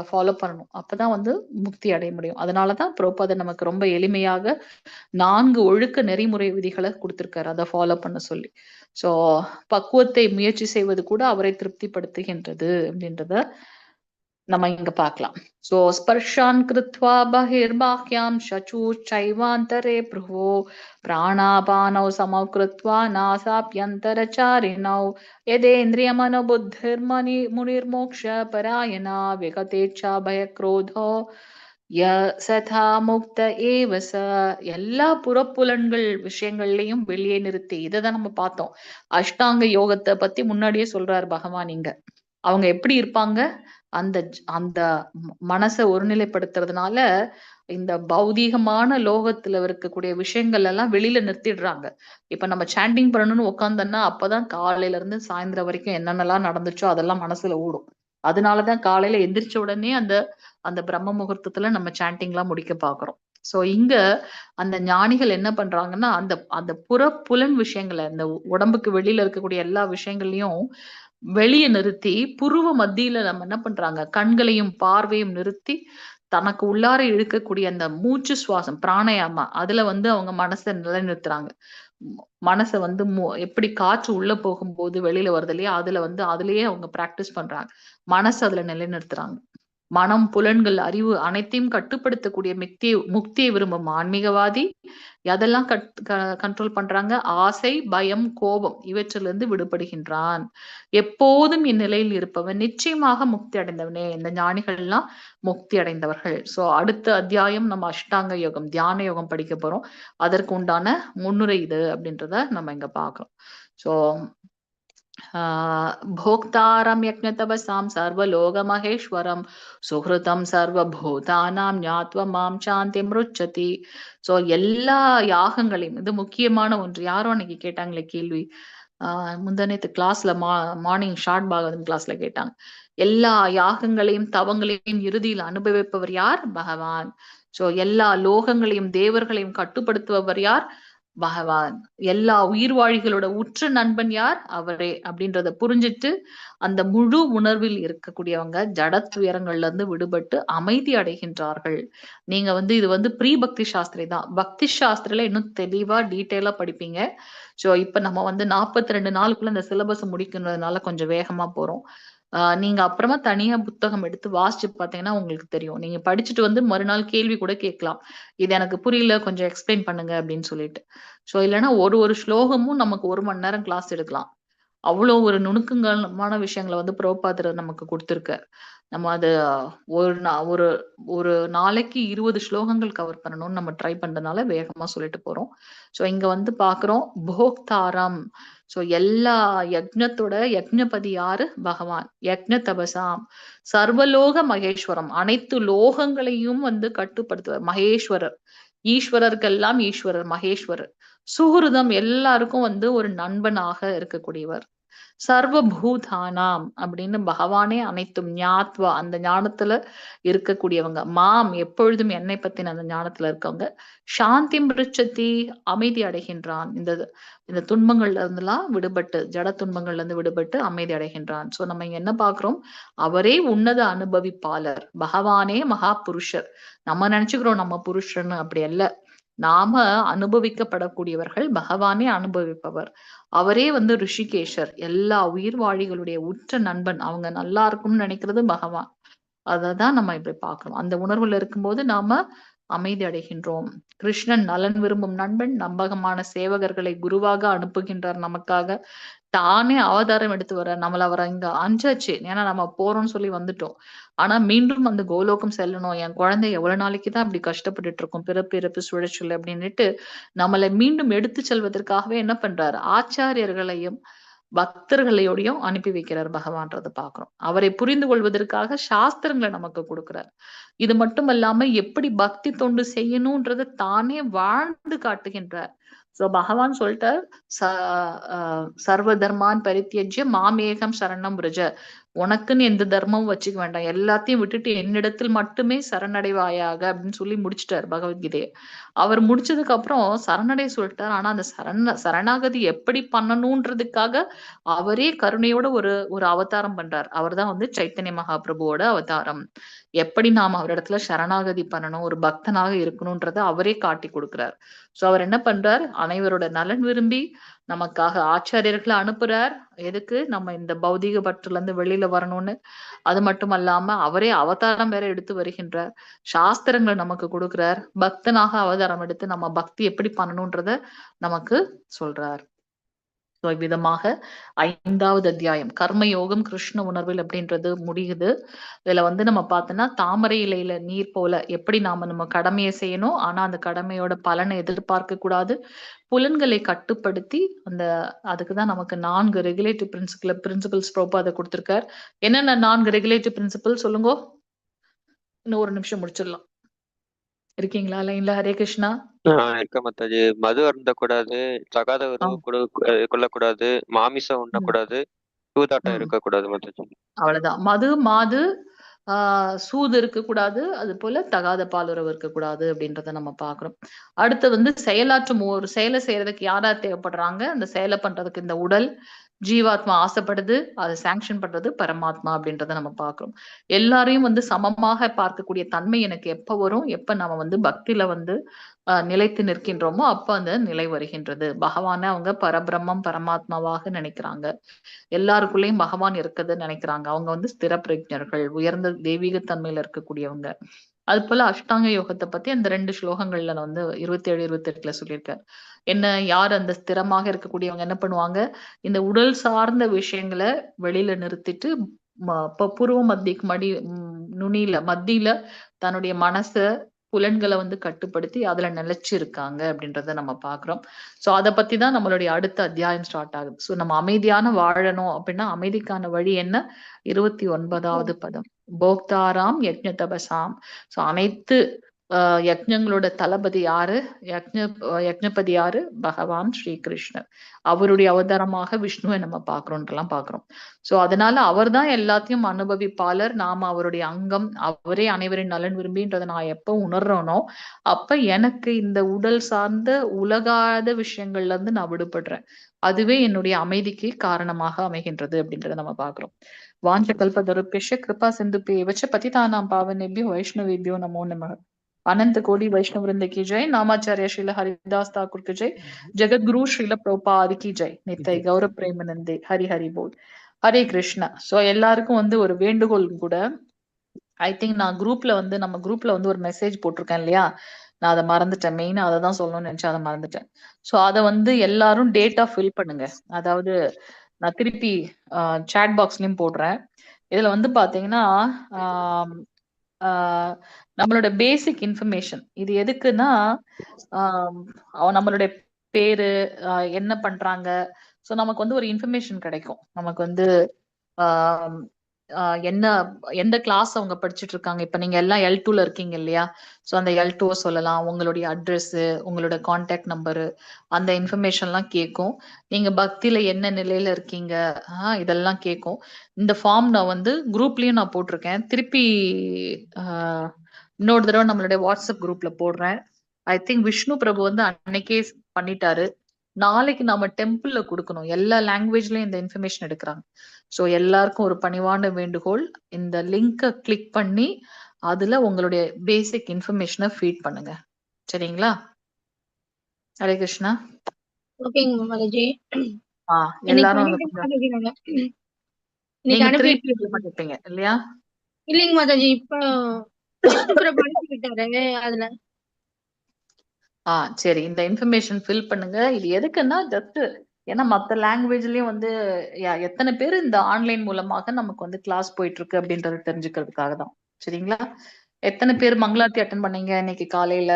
ஃபாலோ பண்ணணும். அப்பதான் வந்து முக்தி அடைய முடியும். அதனாலதான் பிரபுபாதர் நமக்கு ரொம்ப எளிமையாக 4 ஒழுக்க நெறிமுறை விதிகளை கொடுத்திருக்காரு, அதை ஃபாலோ பண்ண சொல்லி. சோ பக்குவத்தை முயற்சி செய்வது கூட அவரை திருப்திப்படுத்துகின்றது அப்படின்றத நம்ம இங்க பார்க்கலாம். சோ ஸ்பர்ஷான் கிருத்வா பஹிர்பாஹ்யாம் சசூச்சைவாந்தரே ப்ருவோ பிராணாபானௌ சமௌ கிருத்வா நாசாப்யந்தரசாரிணௌ யதேந்திரியமனோ புத்திர்மணி முனிர்மோக்ஷ பராயணா விகதேச்சா பயக்ரோதோ சதா முக்த ஏவச. எல்லா புறப்புலன்கள் விஷயங்கள்லயும் வெளியே நிறுத்தி, இதைதான் நம்ம பார்த்தோம். அஷ்டாங்க யோகத்தை பத்தி முன்னாடியே சொல்றாரு பகவான் இங்க. அவங்க எப்படி இருப்பாங்க, அந்த அந்த மனசை ஒருநிலைப்படுத்துறதுனால இந்த பௌதீகமான லோகத்துல இருக்கக்கூடிய விஷயங்கள் எல்லாம் வெளியில நிறுத்திடுறாங்க. இப்ப நம்ம சாண்டிங் பண்ணணும்னு உட்காந்தோம்னா அப்பதான் காலையில இருந்து சாயந்தரம் வரைக்கும் என்னென்னலாம் நடந்துச்சோ அதெல்லாம் மனசுல ஓடும். அதனாலதான் காலையில எந்திரிச்ச உடனே அந்த பிரம்ம முகூர்த்தத்துல நம்ம சாண்டிங் எல்லாம் முடிக்க பாக்குறோம். சோ இங்க அந்த ஞானிகள் என்ன பண்றாங்கன்னா அந்த புறப்புலன் விஷயங்களை, இந்த உடம்புக்கு வெளியில இருக்கக்கூடிய எல்லா விஷயங்களையும் வெளியே நிறுத்தி புருவ மத்தியில நம்ம என்ன பண்றாங்க, கண்களையும் பார்வையும் நிறுத்தி தனக்கு உள்ளார இழுக்கக்கூடிய அந்த மூச்சு சுவாசம் பிராணயாமா அதுல வந்து அவங்க மனசை நிலைநிறுத்துறாங்க. மனசை வந்து எப்படி காற்று உள்ள போகும்போது வெளியில வருது இல்லையா, அதுல வந்து அதுலயே அவங்க பிராக்டிஸ் பண்றாங்க, மனசு அதுல நிலைநிறுத்துறாங்க. மனம், புலன்கள், அறிவு அனைத்தையும் கட்டுப்படுத்தக்கூடிய முக்தியை விரும்பும் ஆன்மீகவாதி அதெல்லாம் கண்ட்ரோல் பண்றாங்க. ஆசை, பயம், கோபம் இவற்றிலிருந்து விடுபடுகின்றான். எப்போதும் இந்நிலையில் இருப்பவன் நிச்சயமாக முக்தி அடைந்தவனே. இந்த ஞானிகள் எல்லாம் முக்தி அடைந்தவர்கள். சோ அடுத்த அத்தியாயம் நம்ம அஷ்டாங்க யோகம், தியான யோகம் படிக்க போறோம். அதற்கு உண்டான முன்னுரை இது அப்படின்றத நம்ம இங்க பாக்குறோம். சோ भोक्तारं यज्ञतपसां सर्वलोकमहेश्वरं सुहृतं सर्वभूतानां ஞாத்வா மாம் சாந்தி மிருச்சதி. சோ எல்லா யாகங்களையும், இது முக்கியமான ஒன்று. யாரும் அன்னைக்கு கேட்டாங்களே கேள்வி, முந்தனேத்து கிளாஸ்ல மார்னிங் ஷார்ட் பாகவதம் கிளாஸ்ல கேட்டாங்க. எல்லா யாகங்களையும் தவங்களையும் இறுதியில் அனுபவிப்பவர் யார்? பகவான். சோ எல்லா லோகங்களையும் தேவர்களையும் கட்டுப்படுத்துபவர் யார்? பகவான். எல்லா உயிர்வாழிகளோட உற்ற நண்பன் யார்? அவரே அப்படின்றத புரிஞ்சிட்டு அந்த முழு உணர்வில் இருக்கக்கூடியவங்க ஜட துயரங்கள்ல இருந்து விடுபட்டு அமைதி அடைகின்றார்கள். நீங்க வந்து இது வந்து ப்ரீ பக்தி சாஸ்திரி தான். பக்தி சாஸ்திரில இன்னும் தெளிவா டீட்டெயிலா படிப்பீங்க. சோ இப்ப நம்ம வந்து 42 நாளுக்குள்ள இந்த சிலபஸ் முடிக்கிறதுனால கொஞ்சம் வேகமா போறோம். நீங்க அப்புறமா தனியா புத்தகம் எடுத்து வாசிச்சு பாத்தீங்கன்னா உங்களுக்கு தெரியும். நீங்க படிச்சுட்டு வந்து மறுநாள் கேள்வி கூட கேட்கலாம், இது எனக்கு புரியல கொஞ்சம் எக்ஸ்பிளைன் பண்ணுங்க அப்படின்னு சொல்லிட்டு. சோ இல்லைன்னா ஒரு ஸ்லோகமும் நமக்கு 1 மணி நேரம் கிளாஸ் எடுக்கலாம். அவ்வளவு ஒரு நுணுக்கமான விஷயங்களை வந்து பிரபுபாதர் நமக்கு கொடுத்திருக்காரு. நம்ம அது ஒரு நாளைக்கு 20 ஸ்லோகங்கள் கவர் பண்ணணும்னு நம்ம ட்ரை பண்றதுனால வேகமா சொல்லிட்டு போறோம். சோ இங்க வந்து பாக்குறோம் போக்தாரம். சோ எல்லா யக்ஞத்தோட யக்ஞபதி யாரு? பகவான். யக்ஞ தபசாம் சர்வலோக மகேஸ்வரம், அனைத்து லோகங்களையும் வந்து கட்டுப்படுத்துவார் மகேஸ்வரர். ஈஸ்வரருக்கெல்லாம் ஈஸ்வரர் மகேஸ்வரர். சுகிருதம் எல்லாருக்கும் வந்து ஒரு நண்பனாக இருக்கக்கூடியவர். சர்வபூதானாம் அப்படின்னு பகவானே அனைத்தும் ஞாத்வா அந்த ஞானத்துல இருக்கக்கூடியவங்க. மாம் எப்பொழுதும் என்னை பத்தின அந்த ஞானத்துல இருக்கவங்க. சாந்தி மிருச்சதி அமைதி அடைகின்றான். இந்த துன்பங்கள்ல இருந்தெல்லாம் விடுபட்டு, ஜட துன்பங்கள்ல இருந்து விடுபட்டு அமைதி அடைகின்றான். சோ நம்ம இங்க என்ன பாக்குறோம்? அவரே உன்னத அனுபவிப்பாளர், பகவானே மகா புருஷர். நம்ம நினைச்சுக்கிறோம் நம்ம புருஷன்னு, அப்படி அல்ல. நாம அனுபவிக்கப்படக்கூடியவர்கள், பகவானே அனுபவிப்பவர். அவரே ரிஷிகேஷர், எல்லா உயிர்வாழிகளுடைய உற்ற நண்பன். அவங்க நல்லா இருக்கும்னு நினைக்கிறது பகவான். அததான் நம்ம இப்படி பார்க்கணும். அந்த உணர்வுல இருக்கும்போது நாம அமைதி அடைகின்றோம். கிருஷ்ணன் நலன் விரும்பும் நண்பன், நம்பகமான சேவகர்களை குருவாக அனுப்புகின்றார் நமக்காக. தானே அவதாரம் எடுத்து வர நம்மள அவரை இங்க அஞ்சாச்சு. ஏன்னா நம்ம போறோம்னு சொல்லி வந்துட்டோம். ஆனா மீண்டும் அந்த கோலோகம் செல்லணும். என் குழந்தை எவ்வளவு நாளைக்குதான் இப்படி கஷ்டப்பட்டுட்டு இருக்கும், பிறப்பு இறப்பு சுழற்சியில் அப்படின்னுட்டு நம்மளை மீண்டும் எடுத்து செல்வதற்காகவே என்ன பண்றாரு? ஆச்சாரியர்களையும் பக்தர்களையோடையும் அனுப்பி வைக்கிறார் பகவான்றதை பாக்குறோம். அவரை புரிந்து கொள்வதற்காக சாஸ்திரங்களை நமக்கு கொடுக்கிறார். இது மட்டும் இல்லாம எப்படி பக்தி தொண்டு செய்யணும்ன்றதை தானே வாழ்ந்து காட்டுகின்றார். சோ பகவான் சொல்லிட்டார், சர்வ தர்மான் பரித்தியஜ்ய மாமேகம் சரணம் விரஜ. உனக்குன்னு எந்த தர்மமும் வச்சுக்க வேண்டாம், எல்லாத்தையும் விட்டுட்டு என்னிடத்தில் மட்டுமே சரணடைவாயாக அப்படின்னு சொல்லி முடிச்சிட்டார் பகவத்கீதையை. அவர் முடிச்சதுக்கு அப்புறம் சரணடை சொல்லிட்டார். ஆனா அந்த சரணாகதி எப்படி பண்ணணும்ன்றதுக்காக அவரே கருணையோட ஒரு அவதாரம் பண்றார். அவர் தான் சைத்தன்ய மகாபிரபுவோட அவதாரம். எப்படி நாம அவரிடத்துல சரணாகதி பண்ணணும், ஒரு பக்தனாக இருக்கணும்ன்றத அவரே காட்டி கொடுக்கிறார். சோ அவர் என்ன பண்றார்? அனைவரோட நலன் விரும்பி நமக்காக ஆச்சாரியர்களை அனுப்புறார். எதுக்கு? நம்ம இந்த பௌதிக பற்றுல இருந்து வெளியில வரணும்னு. அது மட்டும் அல்லாம அவரே அவதாரம் வேற எடுத்து வருகின்றார். சாஸ்திரங்களை நமக்கு கொடுக்கிறார். பக்தனாக அவதாரம் எடுத்து நம்ம பக்தி எப்படி பண்ணணும்ன்றத நமக்கு சொல்றார். விதமாக 5வது அத்தியாயம் கர்மயோகம் கிருஷ்ண உணர்வில் அப்படின்றது முடியுது. இதுல நம்ம பார்த்தோம்னா தாமரை இலையில நீர் போல எப்படி நம்ம கடமையை செய்யணும், ஆனா அந்த கடமையோட பலனை எதிர்பார்க்க கூடாது. புலன்களை கட்டுப்படுத்தி அதுக்குதான் நமக்கு 4 ரெகுலேட்டிவ் பிரின்சிபிள்ஸ் அதை கொடுத்திருக்கார். என்னென்ன 4 ரெகுலேட்டிவ் பிரின்சிபிள் சொல்லுங்க. இன்னும் ஒரு நிமிஷம் முடிச்சிடலாம். இருக்கீங்களா லைன்ல? ஹரே கிருஷ்ணா. இருக்க மாதாஜி. மது அருந்தக்கூடாது, தகாத உறவு கொள்ளக்கூடாது, மாமிசம் உண்ணக்கூடாது, சூதாட்டம் இருக்கக்கூடாது மாதாஜி. அவ்வளவுதான். மது, மாது, சூது இருக்கக்கூடாது, அது போல தகாத பாலுறவு இருக்கக்கூடாது அப்படின்றத நம்ம பாக்குறோம். அடுத்து செயலாற்றும் ஒரு செயலை செய்யறதுக்கு யாரா தேவைப்படுறாங்க? அந்த செயலை பண்றதுக்கு இந்த உடல் ஜீவாத்மா ஆசைப்படுது, அதை சாங்ஷன் பண்றது பரமாத்மா அப்படின்றத நம்ம பாக்குறோம். எல்லாரையும் சமமாக பார்க்கக்கூடிய தன்மை எனக்கு எப்ப வரும்? எப்ப நம்ம பக்தியில நிலைத்து நிற்கின்றோமோ அப்ப அந்த நிலை வருகின்றது. பகவான அவங்க பரபிரம்மம் பரமாத்மாவாக நினைக்கிறாங்க. எல்லாருக்குள்ளேயும் பகவான் இருக்குதுன்னு நினைக்கிறாங்க. அவங்க ஸ்திர பிரஜர்கள், உயர்ந்த தெய்வீக தன்மையில இருக்கக்கூடியவங்க. அது போல அஷ்டாங்க யோகத்தை பத்தி அந்த 2 ஸ்லோகங்கள்ல 27, 28ல சொல்லியிருக்காரு. என்ன, யார் அந்த ஸ்திரமாக இருக்கக்கூடியவங்க என்ன பண்ணுவாங்க? இந்த உடல் சார்ந்த விஷயங்களை வெளியில நிறுத்திட்டு புருவ மத்திக்கு நுனியில மத்தியில தன்னுடைய மனச புலன்களை கட்டுப்படுத்தி அதுல நிலைச்சு இருக்காங்க அப்படின்றத நம்ம பாக்குறோம். சோ அதை பத்தி தான் நம்மளுடைய அடுத்த அத்தியாயம் ஸ்டார்ட் ஆகுது. சோ நம்ம அமைதியான வாழணும் அப்படின்னா அமைதிக்கான வழி என்ன? 29வது பதம் போக்தாராம் யக்ஞ தபசாம். சோ அனைத்து யக்ஞங்களோட தளபதி யாரு? யக்ஞபதி யாரு? பகவான் ஸ்ரீகிருஷ்ணர். அவருடைய அவதாரமாக விஷ்ணுவை நம்ம பாக்குறோம்ன்றலாம் பாக்குறோம். சோ அதனால அவர் தான் எல்லாத்தையும் அனுபவிப்பாளர். நாம அவருடைய அங்கம். அவரே அனைவரின் நலன் விரும்பின்றதை நான் எப்ப உணர்றேனோ அப்ப எனக்கு இந்த உடல் சார்ந்த உலகாத விஷயங்கள்ல இருந்து நான் விடுபடுறேன். அதுவே என்னுடைய அமைதிக்கு காரணமாக அமைகின்றது அப்படின்றத நம்ம பாக்குறோம். வாஞ்ச கல்பதருப்யஸ்ய கிருபா சிந்துப்யேவச்ச பதிதானாம் பாவனேப்யோ வைஷ்ணவேப்யோ நமோ நமः. अनंत कोटि वैष्णव वृंद की जय. नामाचार्य श्रील हरिदास ठाकुर की जय. जगत गुरु श्रील प्रभुपाद की जय. नित्य गौरव प्रेमानंदे. हरि हरि बोल. ஹரே கிருஷ்ணா. சோ எல்லாருக்கும் ஒரு வேண்டுகோள் கூட. ஐ திங்க் நான் குரூப்ல நம்ம குரூப்ல ஒரு மெசேஜ் போட்டிருக்கேன் இல்லையா? நான் அதை மறந்துட்டேன். மெயினா அதை தான் சொல்லணும்னு நினைச்சேன், அதை மறந்துட்டேன். சோ அதை எல்லாரும் டேட்டா ஃபில் பண்ணுங்க. அதாவது நான் திருப்பி சாட் பாக்ஸ்லயும் போடுறேன். இதுல பாத்தீங்கன்னா நம்மளோட பேசிக் இன்ஃபர்மேஷன் இது எதுக்குன்னா, நம்மளுடைய பேரு, என்ன பண்றாங்க, சோ நமக்கு ஒரு இன்ஃபர்மேஷன் கிடைக்கும். நமக்கு என்ன எந்த கிளாஸ் அவங்க படிச்சுட்டு இருக்காங்க. இப்ப நீங்க எல்லாம் L2ல இருக்கீங்க இல்லையா? சோ அந்த L2 சொல்லலாம், உங்களுடைய அட்ரஸ், உங்களோட கான்டாக்ட் நம்பரு, அந்த இன்ஃபர்மேஷன்லாம் கேட்கும். நீங்க பக்தியில என்ன நிலையில இருக்கீங்க, இதெல்லாம் கேட்கும். இந்த ஃபார்ம் நான் வந்து குரூப்லயும் நான் போட்டிருக்கேன். திருப்பி இன்னொரு தடவை நம்மளுடைய வாட்ஸ்அப் குரூப்ல போடுறேன். ஐ திங்க் விஷ்ணு பிரபு வந்து அன்னைக்கே பண்ணிட்டாரு. நாளைக்கு நாம டெம்பிள்ல கொடுக்கணும். எல்லா லாங்குவேஜ்லயும் இந்த இன்ஃபர்மேஷன் எடுக்கிறாங்க. சோ எல்லாருக்கும் ஒரு பணிவான வேண்டுகோள், இந்த லிங்கை கிளிக் பண்ணி அதுல உங்களுடைய பேசிக் இன்ஃபர்மேஷனை ஃபீட் பண்ணுங்க. சரிங்களா? ஹரே கிருஷ்ணா. ஓகேங்க மாதாஜி. எல்லாரும் நீங்க பண்ணிருப்பீங்க இல்லையா? இல்லைங்க மாதாஜி, இப்ப விஷ்ணு பிரபு அனுப்பி விட்டாரு அதுல. சரி, இந்த இன்ஃபர்மேஷன் ஃபில் பண்ணுங்க. இது எதுக்குன்னா ஜஸ்ட் ஏன்னா மத்த லாங்குவேஜ்லயும் வந்து எத்தனை பேர் இந்த ஆன்லைன் மூலமாக நமக்கு வந்து கிளாஸ் போயிட்டு இருக்கு அப்படின்றத தெரிஞ்சுக்கிறதுக்காக தான். சரிங்களா? எத்தனை பேர் மங்களாரத்தி அட்டன் பண்ணீங்க இன்னைக்கு காலையில?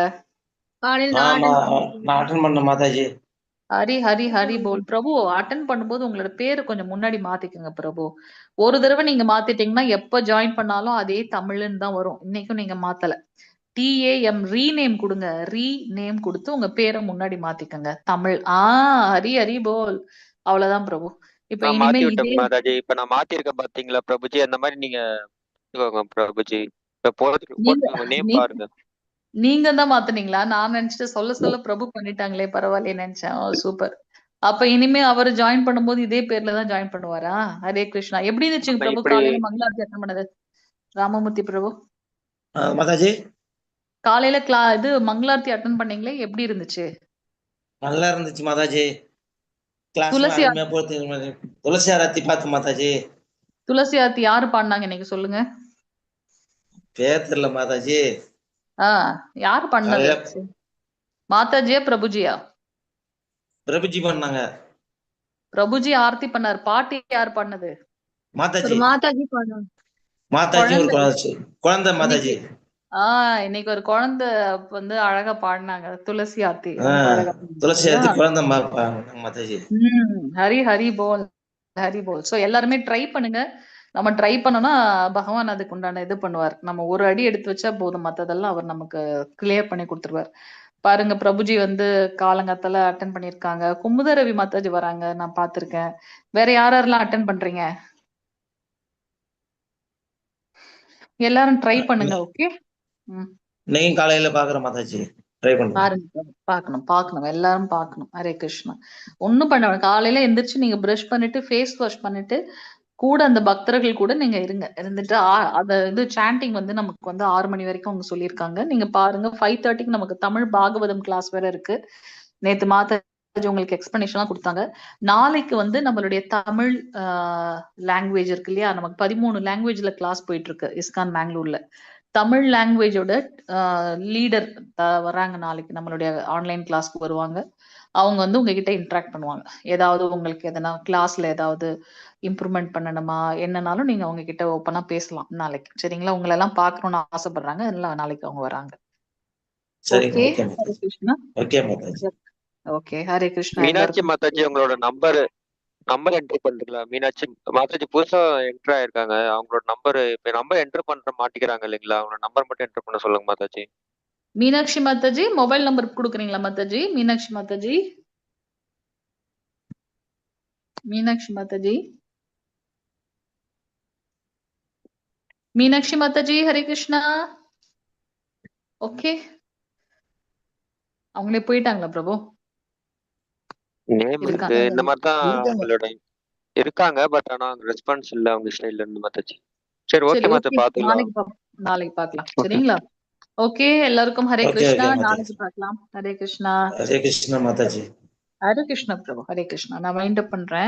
ஹரி ஹரி ஹரி போல். பிரபு அட்டன் பண்ணும்போது உங்களோட பேரு கொஞ்சம் முன்னாடி மாத்திக்கோங்க பிரபு. ஒரு தடவை நீங்க மாத்திட்டீங்கன்னா எப்ப ஜாயின் பண்ணாலும் அதே தமிழ்னு தான் வரும். இன்னைக்கும் நீங்க மாத்தல. TAM ரீநேம் கொடுங்க. ரீநேம் கொடுத்து உங்க பேரை முன்னாடி மாத்திக்கங்க. தமிழ். ஹரி ஹரி போல். அவ்வளவுதான் பிரபு. இப்ப இனிமே இதே மாதாஜி இப்ப நான் மாத்திருக்கேன் பாத்தீங்களா பிரபுஜி? அந்த மாதிரி நீங்க பிரபுஜி நேம் பாருங்க. நீங்க தான் மாத்துனீங்களா? நான் நினைச்சிட்டு சொல்ல சொல்ல பிரபு பண்ணிட்டாங்களே, பரவாயில்லையே நினைச்சேன். சூப்பர். அப்ப இனிமே அவர் ஜாயின் பண்ணும்போது இதே பேர்ல தான் ஜாயின் பண்ணுவாரா? ஹரே கிருஷ்ணா. எப்படி இருந்துச்சுங்க பிரபு காலையில மங்களாரத்தி அட்டன் பண்ணது? ராமமூர்த்தி பிரபு மாதாஜி காலையில இது மங்களாரத்தி அட்டன் பண்ணீங்களே, எப்படி இருந்துச்சு? நல்லா இருந்துச்சு மாதாஜி. துளசி துளசி ஆரத்தி பார்த்து மாதாஜி. துளசி ஆரத்தி யாரு பாடினாங்க இன்னைக்கு சொல்லுங்க. பேர் தெரியல மாதாஜி. யாரு பண்ணது? மாதாஜியா பிரபுஜியா? பிரபுஜி பண்ணாங்க. பிரபுஜி ஆர்த்தி பண்ணார். பாட்டு யார் பண்ணது? மாதாஜி. மாதாஜி பண்ணாங்க. மாதாஜி ஒரு குழந்தை மாதாஜி. இன்னைக்கு ஒரு குழந்தை வந்து அழகா பாடினாங்க. துளசி ஆர்த்தி. துளசி ஆர்த்தி குழந்தை மாதாஜி. ஹரி ஹரி போல், ஹரி போல். சோ எல்லாருமே ட்ரை பண்ணுங்க. நம்ம ட்ரை பண்ணோம்னா பகவான் அதுக்கு உண்டான இது பண்ணுவார். நம்ம ஒரு அடி எடுத்து வச்சா போதும், மத்ததெல்லாம் அவர் நமக்கு கிளியர் பண்ணி கொடுத்துருவார். பாருங்க, பிரபுஜி வந்து காலங்காத்தால அட்டன் பண்ணிருக்காங்க. குமுத ரவி மாதாஜி வராங்க, நான் பாத்திருக்கேன். வேற யாரெல்லாம் அட்டன் பண்றீங்க? எல்லாரும் ட்ரை பண்ணுங்க. ஓகே, நீங்க காலையில பாக்குற மாதாஜி ட்ரை பண்ணுங்க. பாக்கணும் எல்லாரும் பாக்கணும். ஹரே கிருஷ்ணா. ஒண்ணும் பண்ண காலையில எந்திரிச்சு நீங்க பிரஷ் பண்ணிட்டு ஃபேஸ் வாஷ் பண்ணிட்டு கூட அந்த பக்தர்கள் கூட நீங்க இருந்துட்டு அந்த இது சாண்டிங் வந்து நமக்கு வந்து 6 மணி வரைக்கும் அவங்க சொல்லியிருக்காங்க. நீங்க பாருங்க, 5:30க்கு நமக்கு தமிழ் பாகவதம் கிளாஸ் வேற இருக்கு. நேத்து மாதாஜி உங்களுக்கு எக்ஸ்பிளனேஷன் கொடுத்தாங்க. நாளைக்கு வந்து நம்மளுடைய தமிழ் லாங்குவேஜ் இருக்கு இல்லையா, நமக்கு 13 லாங்குவேஜ்ல கிளாஸ் போயிட்டு இருக்கு இஸ்கான் பெங்களூர்ல. தமிழ் லாங்குவேஜோட லீடர் வராங்க நாளைக்கு, நம்மளுடைய ஆன்லைன் கிளாஸ்க்கு வருவாங்க. அவங்க வந்து உங்ககிட்ட இன்ட்ராக்ட் பண்ணுவாங்க. ஏதாவது உங்களுக்கு எதனா கிளாஸ்ல ஏதாவது இம்ப்ரூவ்மெண்ட் பண்ணணுமா என்னன்னாலும் நீங்க அவங்க கிட்ட ஓப்பனா பேசலாம் நாளைக்கு. சரிங்களா? உங்களை எல்லாம் பாக்கணும்னு ஆசைப்படுறாங்க. அதனால நாளைக்கு அவங்க வராங்க. ஓகே, ஹரே கிருஷ்ணா. ஓகே, ஹரே கிருஷ்ணா. மீனாட்சி மாதாஜி உங்களோட நம்பர் என்டர் பண்றீங்களா? மீனாட்சி மாதாஜி புதுசா என்டர் ஆயிருக்காங்க. அவங்களோட நம்பர் என்டர் பண்ற மாட்டிக்கிறாங்க இல்லைங்களா? அவங்களோட நம்பர் மட்டும் என்டர் பண்ண சொல்லுங்க மாதாஜி. மீனாட்சி மாதாஜி மொபைல் நம்பர் கொடுக்குறீங்களா மாதாஜி? மீனாட்சி மாதாஜி, மீனாட்சி மாதாஜி, மீனாட்சி மாதாஜி, ஹரே கிருஷ்ணா. ஓகே, அவங்களே போயிட்டாங்களா பிரபு? நேம் இருக்கு, இந்த மாதிரி தான் அவங்களோட இருக்காங்க. பட் ஆனா ரெஸ்பான்ஸ் இல்ல அவங்க ஸ்டைல்ல இருந்து மாதாஜி. சரி, ஓகே மாதாஜி, பாத்துக்கலாம். நாளைக்கு பார்க்கலாம். சரிங்களா? ஓகே, எல்லாருக்கும் ஹரே கிருஷ்ணா. நாளைக்கு பார்க்கலாம். ஹரே கிருஷ்ணா. ஹரே கிருஷ்ணா மாதாஜி. ஹரே கிருஷ்ணா பிரபு. ஹரே கிருஷ்ணா. நான் வைண்ட் அப் பண்றேன்.